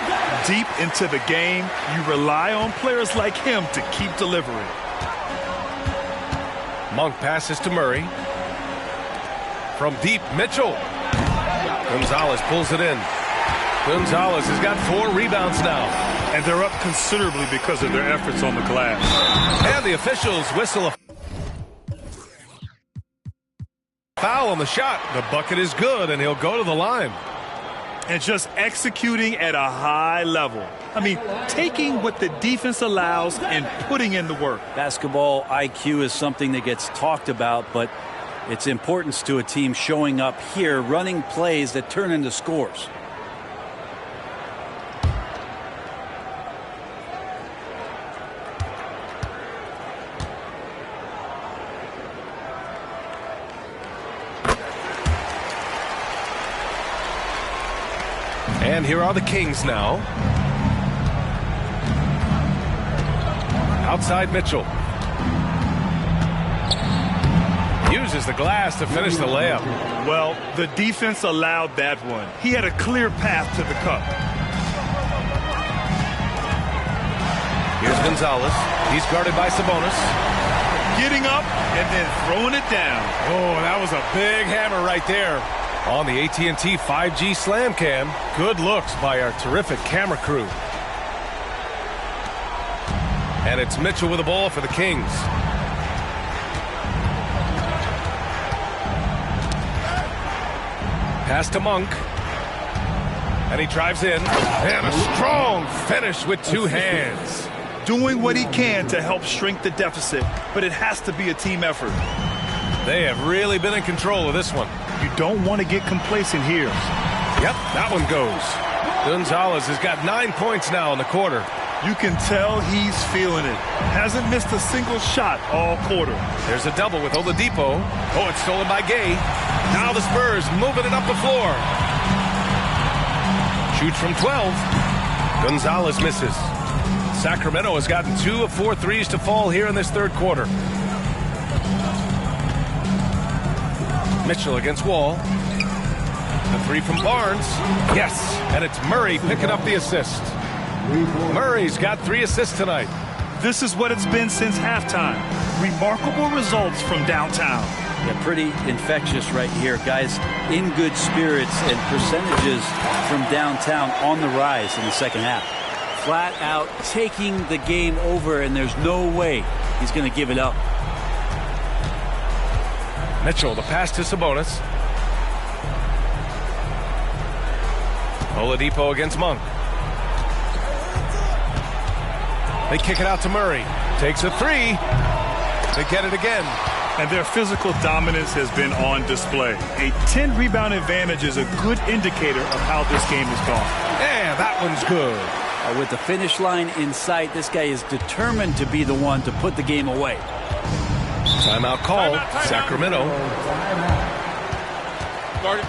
Deep into the game, you rely on players like him to keep delivering. Monk passes to Murray. From deep, Mitchell. Gonzalez pulls it in. Gonzalez has got 4 rebounds now. And they're up considerably because of their efforts on the glass. And the officials whistle a foul on the shot. The bucket is good, and he'll go to the line. And just executing at a high level. I mean, taking what the defense allows and putting in the work. Basketball IQ is something that gets talked about, but It's importance to a team showing up here, running plays that turn into scores. And here are the Kings now. Outside Mitchell. Uses the glass to finish the layup. Well, the defense allowed that one. He had a clear path to the cup. Here's Gonzalez. He's guarded by Sabonis. Getting up and then throwing it down. Oh, that was a big hammer right there. On the AT&T 5G Slam Cam, good looks by our terrific camera crew. And it's Mitchell with the ball for the Kings. Pass to Monk. And he drives in. And a strong finish with two hands. Doing what he can to help shrink the deficit, but it has to be a team effort. They have really been in control of this one. You don't want to get complacent here. Yep, that one goes. Gonzalez has got 9 points now in the quarter. You can tell he's feeling it. Hasn't missed a single shot all quarter. There's a double with Oladipo. Oh, it's stolen by Gay. Now the Spurs moving it up the floor. Shoots from 12. Gonzalez misses. Sacramento has gotten 2 of 4 threes to fall here in this third quarter. Mitchell against Wall. The three from Barnes. Yes, and it's Murray picking up the assist. Murray's got 3 assists tonight. This is what it's been since halftime. Remarkable results from downtown. Yeah, pretty infectious right here. Guys in good spirits and percentages from downtown on the rise in the second half. Flat out taking the game over, and there's no way he's going to give it up. Mitchell, the pass to Sabonis. Oladipo against Monk. They kick it out to Murray. Takes a 3. They get it again. And their physical dominance has been on display. A 10-rebound advantage is a good indicator of how this game has gone. Yeah, that one's good. With the finish line in sight, this guy is determined to be the one to put the game away. Timeout call. Sacramento. Guarded.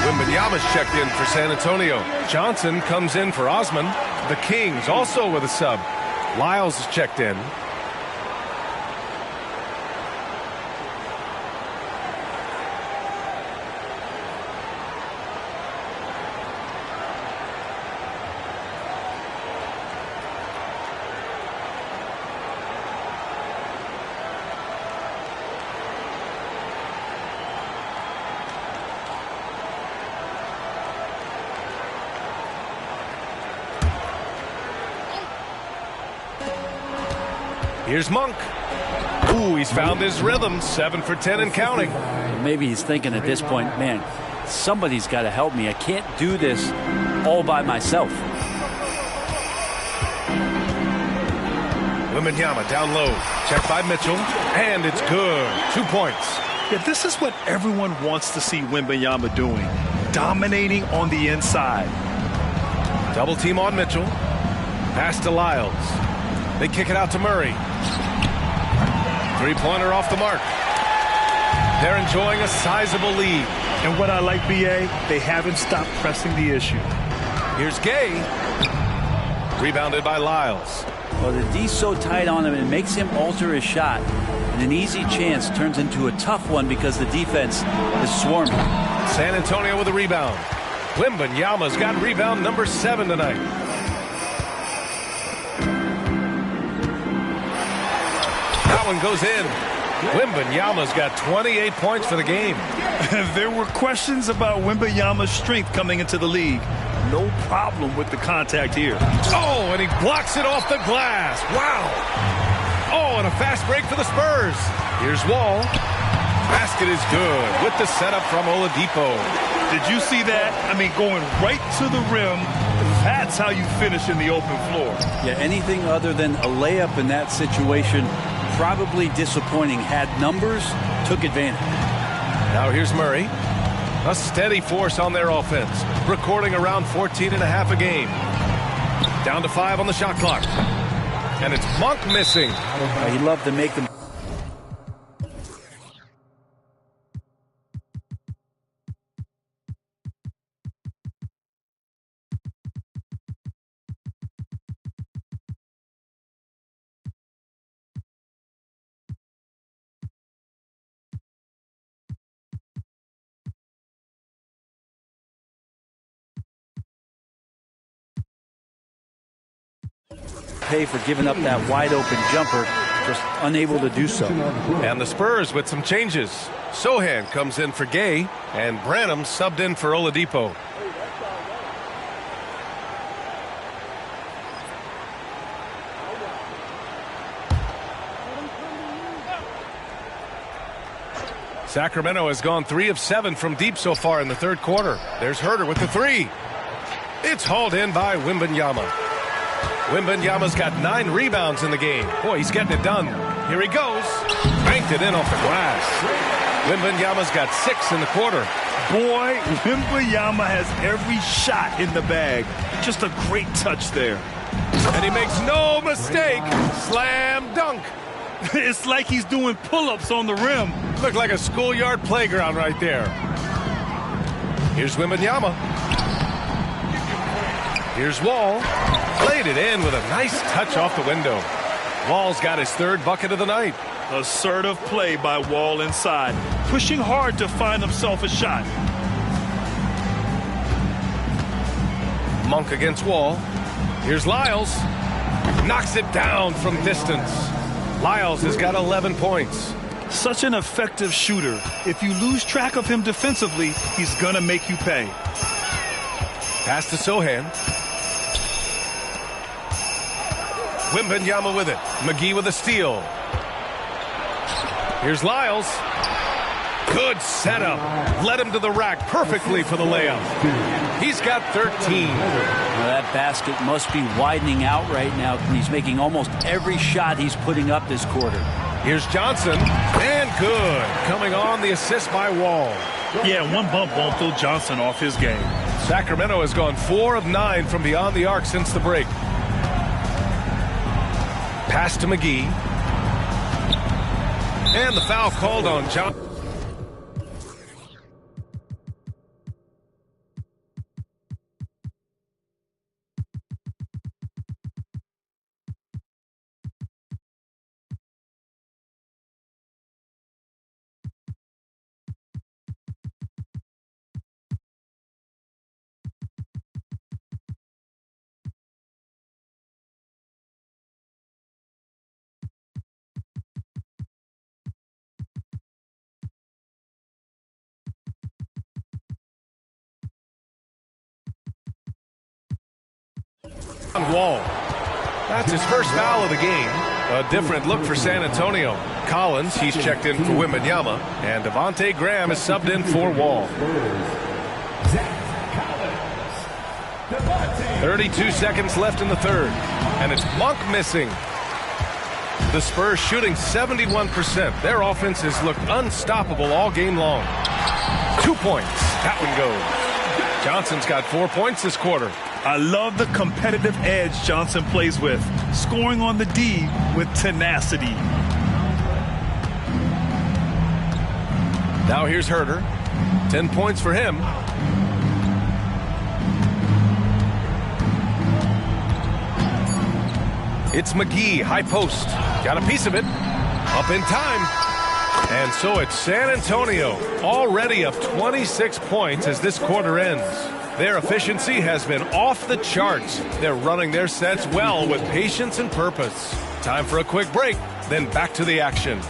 Wembanyama's checked in for San Antonio. Johnson comes in for Osman. The Kings also with a sub. Lyles is checked in. Here's Monk. Ooh, he's found his rhythm. 7 for 10 and counting. Maybe he's thinking at this point, man, somebody's got to help me. I can't do this all by myself. Wembanyama down low. Checked by Mitchell. And it's good. 2 points. Yeah, this is what everyone wants to see Wembanyama doing. Dominating on the inside. Double team on Mitchell. Pass to Lyles. They kick it out to Murray. Three-pointer off the mark. They're enjoying a sizable lead. And what I like, B.A., they haven't stopped pressing the issue. Here's Gay. Rebounded by Lyles. Well, the D's so tight on him, it makes him alter his shot. And an easy chance turns into a tough one because the defense is swarming. San Antonio with a rebound. Wembanyama's got rebound number 7 tonight. That one goes in. Wembanyama's got 28 points for the game. There were questions about Wembanyama's strength coming into the league. No problem with the contact here. Oh, and he blocks it off the glass. Wow. Oh, and a fast break for the Spurs. Here's Wall. Basket is good with the setup from Oladipo. Did you see that? I mean, going right to the rim. That's how you finish in the open floor. Yeah, anything other than a layup in that situation, probably disappointing. Had numbers, took advantage. Now here's Murray. A steady force on their offense, recording around 14 and a half a game. Down to 5 on the shot clock. And it's Monk missing. He loved to make them. Pay for giving up that wide open jumper, just unable to do so. And the Spurs with some changes. Sohan comes in for Gay, and Branham subbed in for Oladipo. Sacramento has gone 3 of 7 from deep so far in the third quarter. There's Herter with the 3. It's hauled in by Wembanyama. Wembanyama's got 9 rebounds in the game. Boy, he's getting it done. Here he goes. Banked it in off the glass. Wembanyama's got 6 in the quarter. Boy, Wembanyama has every shot in the bag. Just a great touch there. And he makes no mistake. Slam dunk. It's like he's doing pull-ups on the rim. Looked like a schoolyard playground right there. Here's Wembanyama. Here's Wall. Played it in with a nice touch off the window. Wall's got his 3rd bucket of the night. Assertive play by Wall inside, pushing hard to find himself a shot. Monk against Wall. Here's Lyles. Knocks it down from distance. Lyles has got 11 points. Such an effective shooter. If you lose track of him defensively, he's gonna make you pay. Pass to Sohan. Wembanyama with it. McGee with a steal. Here's Lyles. Good setup. Led him to the rack perfectly for the layup. He's got 13. Well, that basket must be widening out right now. He's making almost every shot he's putting up this quarter. Here's Johnson. And good. Coming on the assist by Wall. Yeah, one bump won't throw Johnson off his game. Sacramento has gone 4 of 9 from beyond the arc since the break. Pass to McGee. And the foul called on Johnson. Wall. That's his first foul of the game. A different look for San Antonio. Collins, he's checked in for Wembanyama, and Devontae Graham is subbed in for Wall. 32 seconds left in the third, and it's Monk missing. The Spurs shooting 71%. Their offense has looked unstoppable all game long. 2 points. That one goes. Johnson's got 4 points this quarter. I love the competitive edge Johnson plays with, scoring on the D with tenacity. Now here's Herter. 10 points for him. It's McGee, high post. Got a piece of it. Up in time. And so it's San Antonio, already up 26 points as this quarter ends. Their efficiency has been off the charts. They're running their sets well with patience and purpose. Time for a quick break, then back to the action.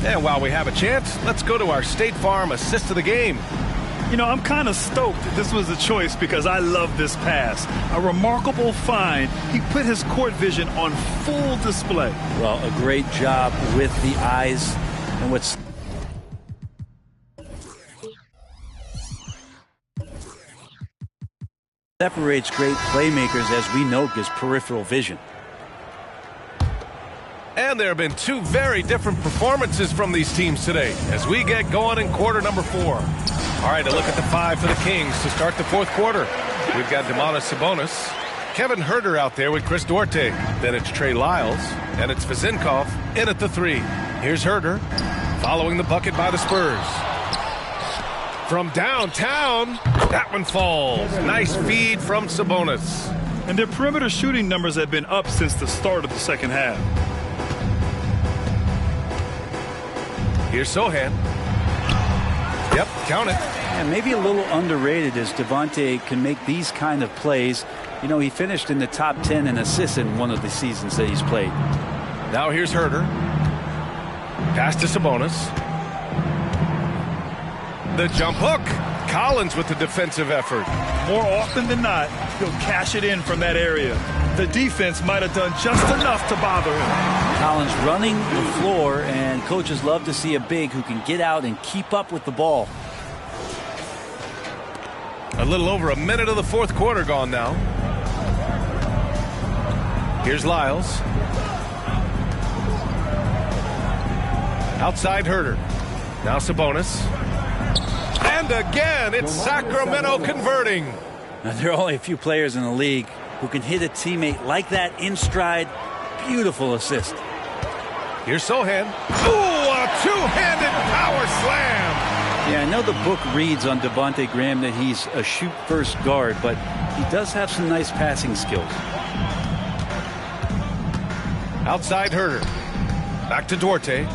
And while we have a chance, let's go to our State Farm assist of the game. You know, I'm kind of stoked this was a choice because I love this pass. A remarkable find. He put his court vision on full display. Well, a great job with the eyes and what's separates great playmakers, as we know, is peripheral vision. And there have been two very different performances from these teams today as we get going in quarter number 4. All right, a look at the 5 for the Kings to start the 4th quarter. We've got Domantas Sabonis, Kevin Herter out there with Chris Duarte. Then it's Trey Lyles, and it's Vezinkov in at the 3. Here's Herter, following the bucket by the Spurs. From downtown, that one falls. Nice feed from Sabonis. And their perimeter shooting numbers have been up since the start of the second half. Here's Sohan. Yep, count it. And maybe a little underrated as Devontae can make these kind of plays. You know, he finished in the top 10 in assists in one of the seasons that he's played. Now here's Herter. Pass to Sabonis. The jump hook. Collins with the defensive effort. More often than not, he'll cash it in from that area. The defense might have done just enough to bother him. Collins running the floor, and coaches love to see a big who can get out and keep up with the ball. A little over a minute of the 4th quarter gone now. Here's Lyles. Outside Herter. Now Sabonis. And again, it's Sacramento converting. Now, there are only a few players in the league who can hit a teammate like that in stride. Beautiful assist. Here's Sohan. Ooh, a two-handed power slam. Yeah, I know the book reads on Devontae Graham that he's a shoot-first guard, but he does have some nice passing skills. Outside Herter. Back to Duarte.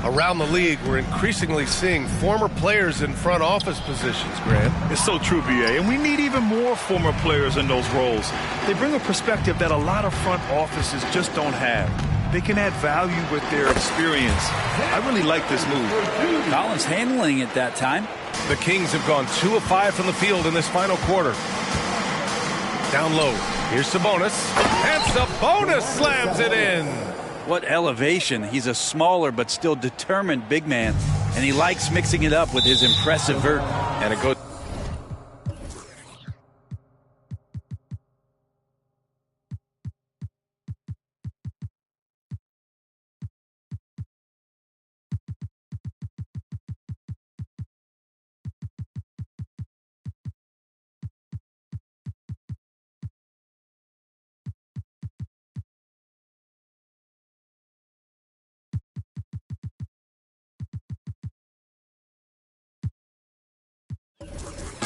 Around the league, we're increasingly seeing former players in front office positions, Grant. It's so true, B.A., and we need even more former players in those roles. They bring a perspective that a lot of front offices just don't have. They can add value with their experience. I really like this move. Collins handling it that time. The Kings have gone 2 of 5 from the field in this final quarter. Down low. Here's Sabonis. And Sabonis slams it in. What elevation. He's a smaller but still determined big man, and he likes mixing it up with his impressive vert. And it goes.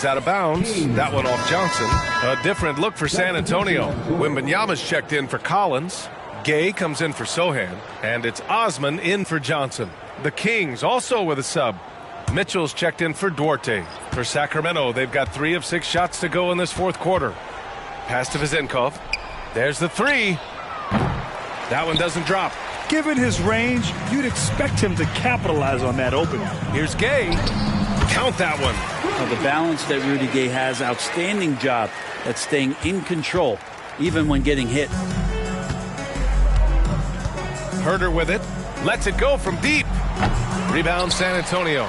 Out of bounds. That one off Johnson. A different look for San Antonio. Wembanyama's checked in for Collins. Gay comes in for Sohan. And it's Osman in for Johnson. The Kings also with a sub. Mitchell's checked in for Duarte. For Sacramento, they've got 3 of 6 shots to go in this 4th quarter. Pass to Vezinkov. There's the 3. That one doesn't drop. Given his range, you'd expect him to capitalize on that opening. Here's Gay. Count that one. Well, the balance that Rudy Gay has, outstanding job at staying in control, even when getting hit. Herter with it. Lets it go from deep. Rebound San Antonio.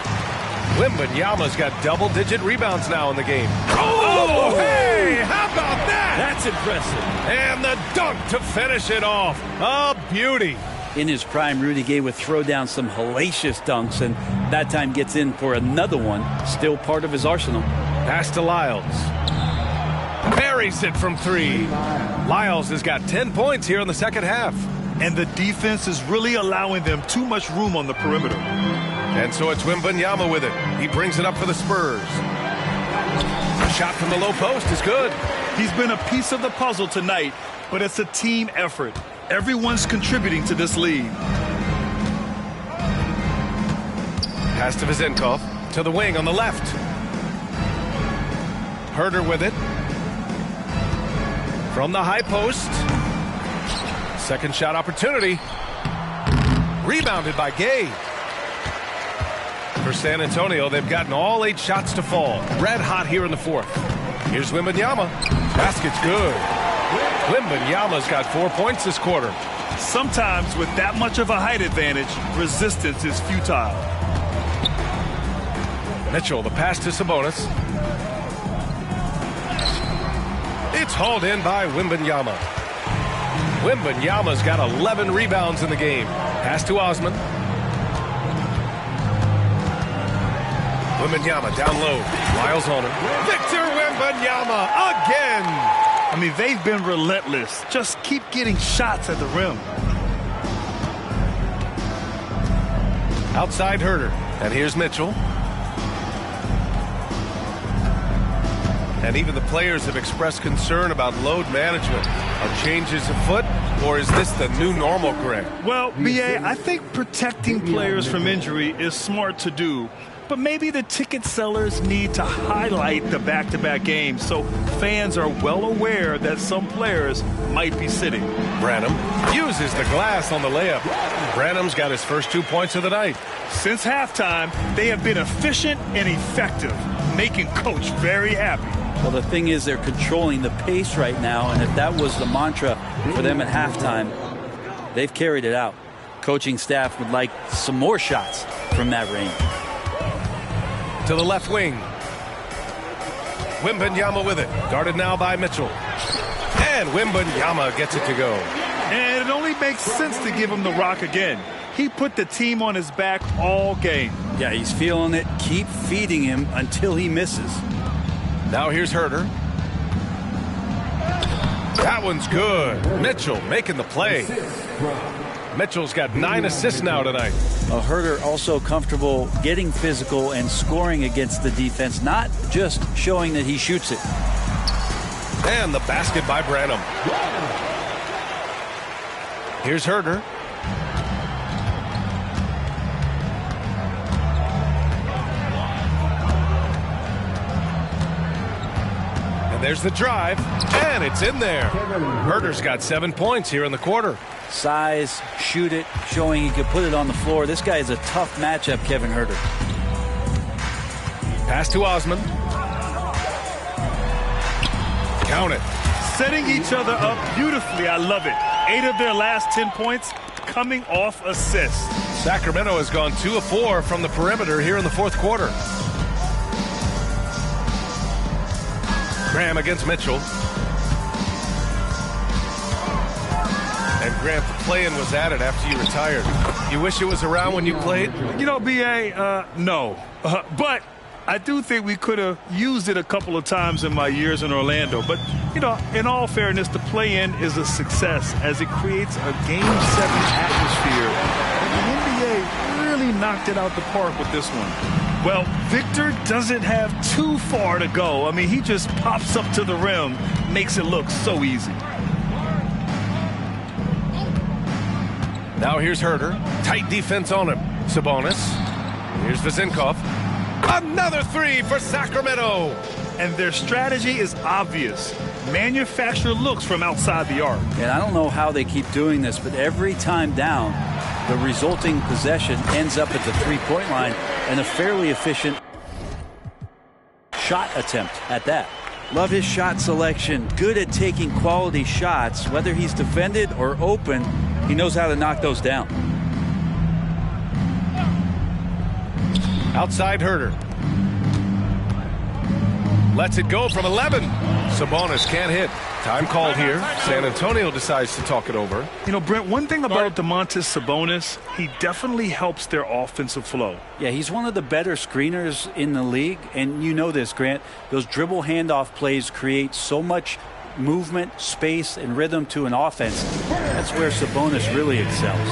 Wembanyama's got double-digit rebounds now in the game. Oh, hey! How about that? That's impressive. And the dunk to finish it off. A beauty. In his prime, Rudy Gay would throw down some hellacious dunks, and that time gets in for another one, still part of his arsenal. Pass to Lyles. Buries it from 3. Lyles has got 10 points here in the second half. And the defense is really allowing them too much room on the perimeter. And so it's Wembanyama with it. He brings it up for the Spurs. A shot from the low post is good. He's been a piece of the puzzle tonight, but it's a team effort. Everyone's contributing to this lead. Pass to Vezinkov. To the wing on the left. Herter with it. From the high post. Second shot opportunity. Rebounded by Gay. For San Antonio, they've gotten all 8 shots to fall. Red hot here in the fourth. Here's Wembanyama. Basket's good. Wembanyama's got 4 points this quarter. Sometimes with that much of a height advantage, resistance is futile. Mitchell, the pass to Sabonis. It's hauled in by Wembanyama. Wembanyama's got 11 rebounds in the game. Pass to Osman. Wembanyama down low. Lyles on him. Victor Wembanyama again. I mean, they've been relentless. Just keep getting shots at the rim. Outside Herter. And here's Mitchell. And even the players have expressed concern about load management. Are changes afoot, or is this the new normal, Greg? Well, B.A., I think protecting players from injury is smart to do. But maybe the ticket sellers need to highlight the back-to-back games so fans are well aware that some players might be sitting. Branham uses the glass on the layup. Branham's got his first 2 points of the night. Since halftime, they have been efficient and effective, making Coach very happy. Well, the thing is they're controlling the pace right now, and if that was the mantra for them at halftime, they've carried it out. Coaching staff would like some more shots from that range. To the left wing. Wembanyama with it. Guarded now by Mitchell. And Wembanyama gets it to go. And it only makes sense to give him the rock again. He put the team on his back all game. Yeah, he's feeling it. Keep feeding him until he misses. Now here's Herter. That one's good. Mitchell making the play. Mitchell's got 9 assists now tonight. Herter also comfortable getting physical and scoring against the defense, not just showing that he shoots it. And the basket by Branham. Here's Herter. And there's the drive, and it's in there. Herter's got 7 points here in the quarter. Size, shoot it, showing he could put it on the floor. This guy is a tough matchup, Kevin Herter. Pass to Osman. Count it. Setting each other up beautifully. I love it. 8 of their last 10 points coming off assists. Sacramento has gone 2 of 4 from the perimeter here in the fourth quarter. Graham against Mitchell. And Grant, the play-in was added after you retired. You wish it was around when you played? You know, B.A., no. But I do think we could have used it a couple of times in my years in Orlando. But, you know, in all fairness, the play-in is a success as it creates a Game 7 atmosphere. And the NBA really knocked it out the park with this one. Well, Victor doesn't have too far to go. I mean, he just pops up to the rim, makes it look so easy. Now here's Herter. Tight defense on him. Sabonis. Here's Vezenkov. Another 3 for Sacramento. And their strategy is obvious. Manufacture looks from outside the arc. And I don't know how they keep doing this, but every time down, the resulting possession ends up at the three-point line and a fairly efficient shot attempt at that. Love his shot selection. Good at taking quality shots. Whether he's defended or open, he knows how to knock those down. Outside Herter. Lets it go from 11. Sabonis can't hit. Time called here. San Antonio decides to talk it over. You know, Brent, one thing about Domantas Sabonis, he definitely helps their offensive flow. Yeah, he's one of the better screeners in the league, and you know this, Grant. Those dribble handoff plays create so much movement, space, and rhythm to an offense. That's where Sabonis really excels.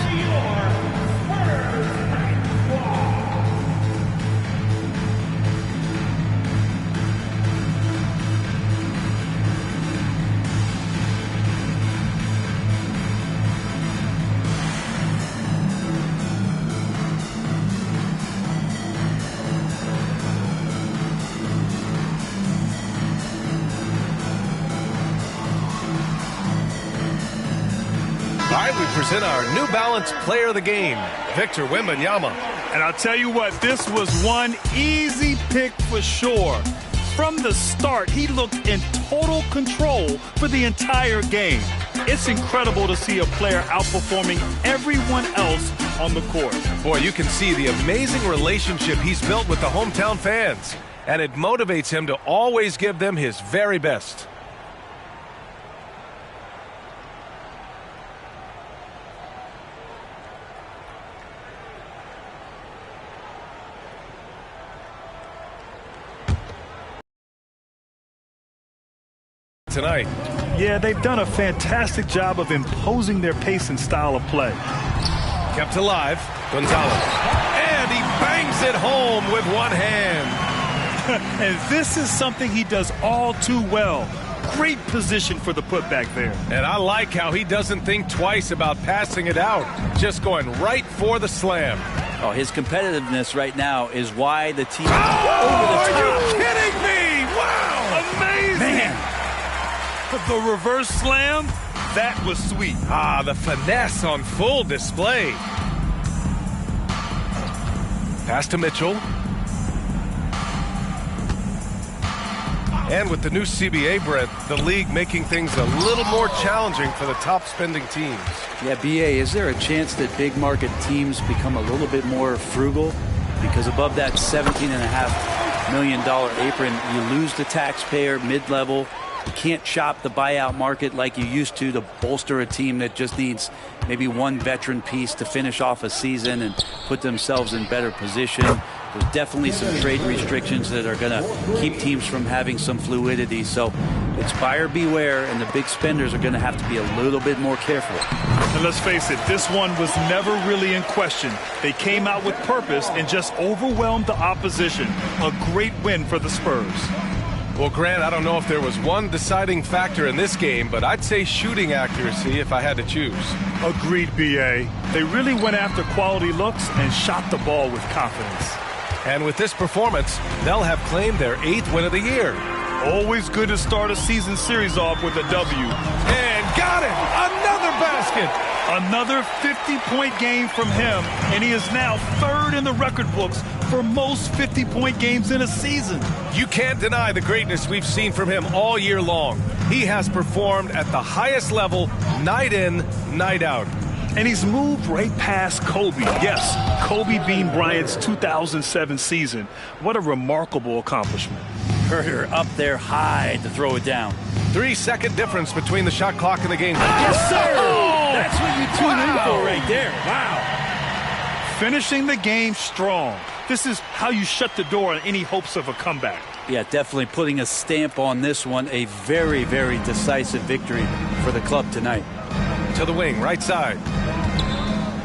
in our New Balance Player of the Game, Victor Wembanyama. And I'll tell you what, this was one easy pick for sure. From the start, he looked in total control for the entire game. It's incredible to see a player outperforming everyone else on the court. Boy, you can see the amazing relationship he's built with the hometown fans, and it motivates him to always give them his very best. Tonight. Yeah, they've done a fantastic job of imposing their pace and style of play. Kept alive, Gonzalez. And he bangs it home with one hand. And this is something he does all too well. Great position for the putback there. And I like how he doesn't think twice about passing it out, just going right for the slam. Oh, his competitiveness right now is why the team over the Are top. you kidding me? Wow! Amazing! Man. The reverse slam, that was sweet. Ah, the finesse on full display. Pass to Mitchell. And with the new CBA, Brent, the league making things a little more challenging for the top spending teams. Yeah, BA, is there a chance that big market teams become a little bit more frugal? Because above that $17.5 million apron, you lose the taxpayer mid-level. You can't shop the buyout market like you used to bolster a team that just needs maybe one veteran piece to finish off a season and put themselves in better position. There's definitely some trade restrictions that are going to keep teams from having some fluidity. So it's buyer beware, and the big spenders are going to have to be a little bit more careful. And let's face it, this one was never really in question. They came out with purpose and just overwhelmed the opposition. A great win for the Spurs. Well, Grant, I don't know if there was one deciding factor in this game, but I'd say shooting accuracy if I had to choose. Agreed, BA. They really went after quality looks and shot the ball with confidence. And with this performance, they'll have claimed their 8th win of the year. Always good to start a season series off with a W. And got it! Another basket! Another 50-point game from him, and he is now 3rd in the record books for most 50-point games in a season. You can't deny the greatness we've seen from him all year long. He has performed at the highest level, night in, night out. And he's moved right past Kobe. Yes, Kobe being Bryant's 2007 season. What a remarkable accomplishment. Herter up there high to throw it down. 3-second difference between the shot clock and the game. Yes, sir! That's what you tune in for right there. Wow. Finishing the game strong. This is how you shut the door on any hopes of a comeback. Yeah, definitely putting a stamp on this one. A very, very decisive victory for the club tonight. To the wing, right side.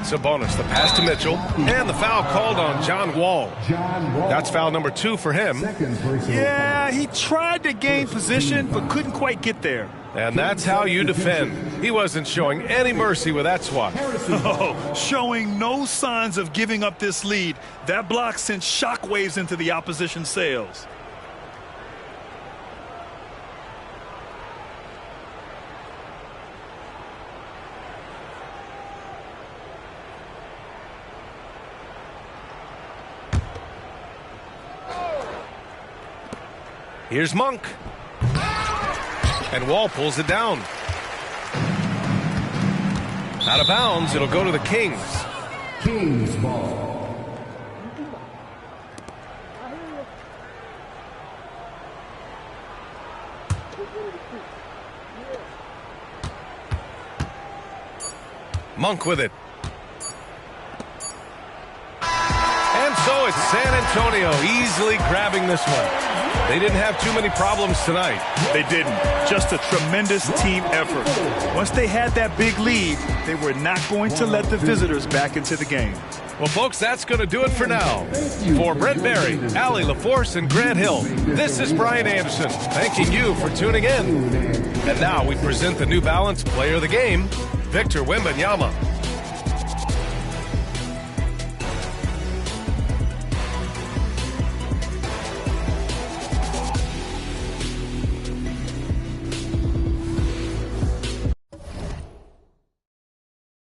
Sabonis, the pass to Mitchell, and the foul called on John Wall. That's foul number 2 for him. Yeah, he tried to gain position, but couldn't quite get there. And that's how you defend. He wasn't showing any mercy with that swat. Oh, showing no signs of giving up this lead. That block sent shockwaves into the opposition sails. Here's Monk. And Wall pulls it down. Out of bounds, it'll go to the Kings. Kings ball. Monk with it. And so it's San Antonio easily grabbing this one. They didn't have too many problems tonight. They didn't. Just a tremendous team effort. Once they had that big lead, they were not going to let the visitors back into the game. Well, folks, that's going to do it for now. For Brent Barry, Allie LaForce, and Grant Hill, this is Brian Anderson, thanking you for tuning in. And now we present the New Balance Player of the Game, Victor Wembanyama.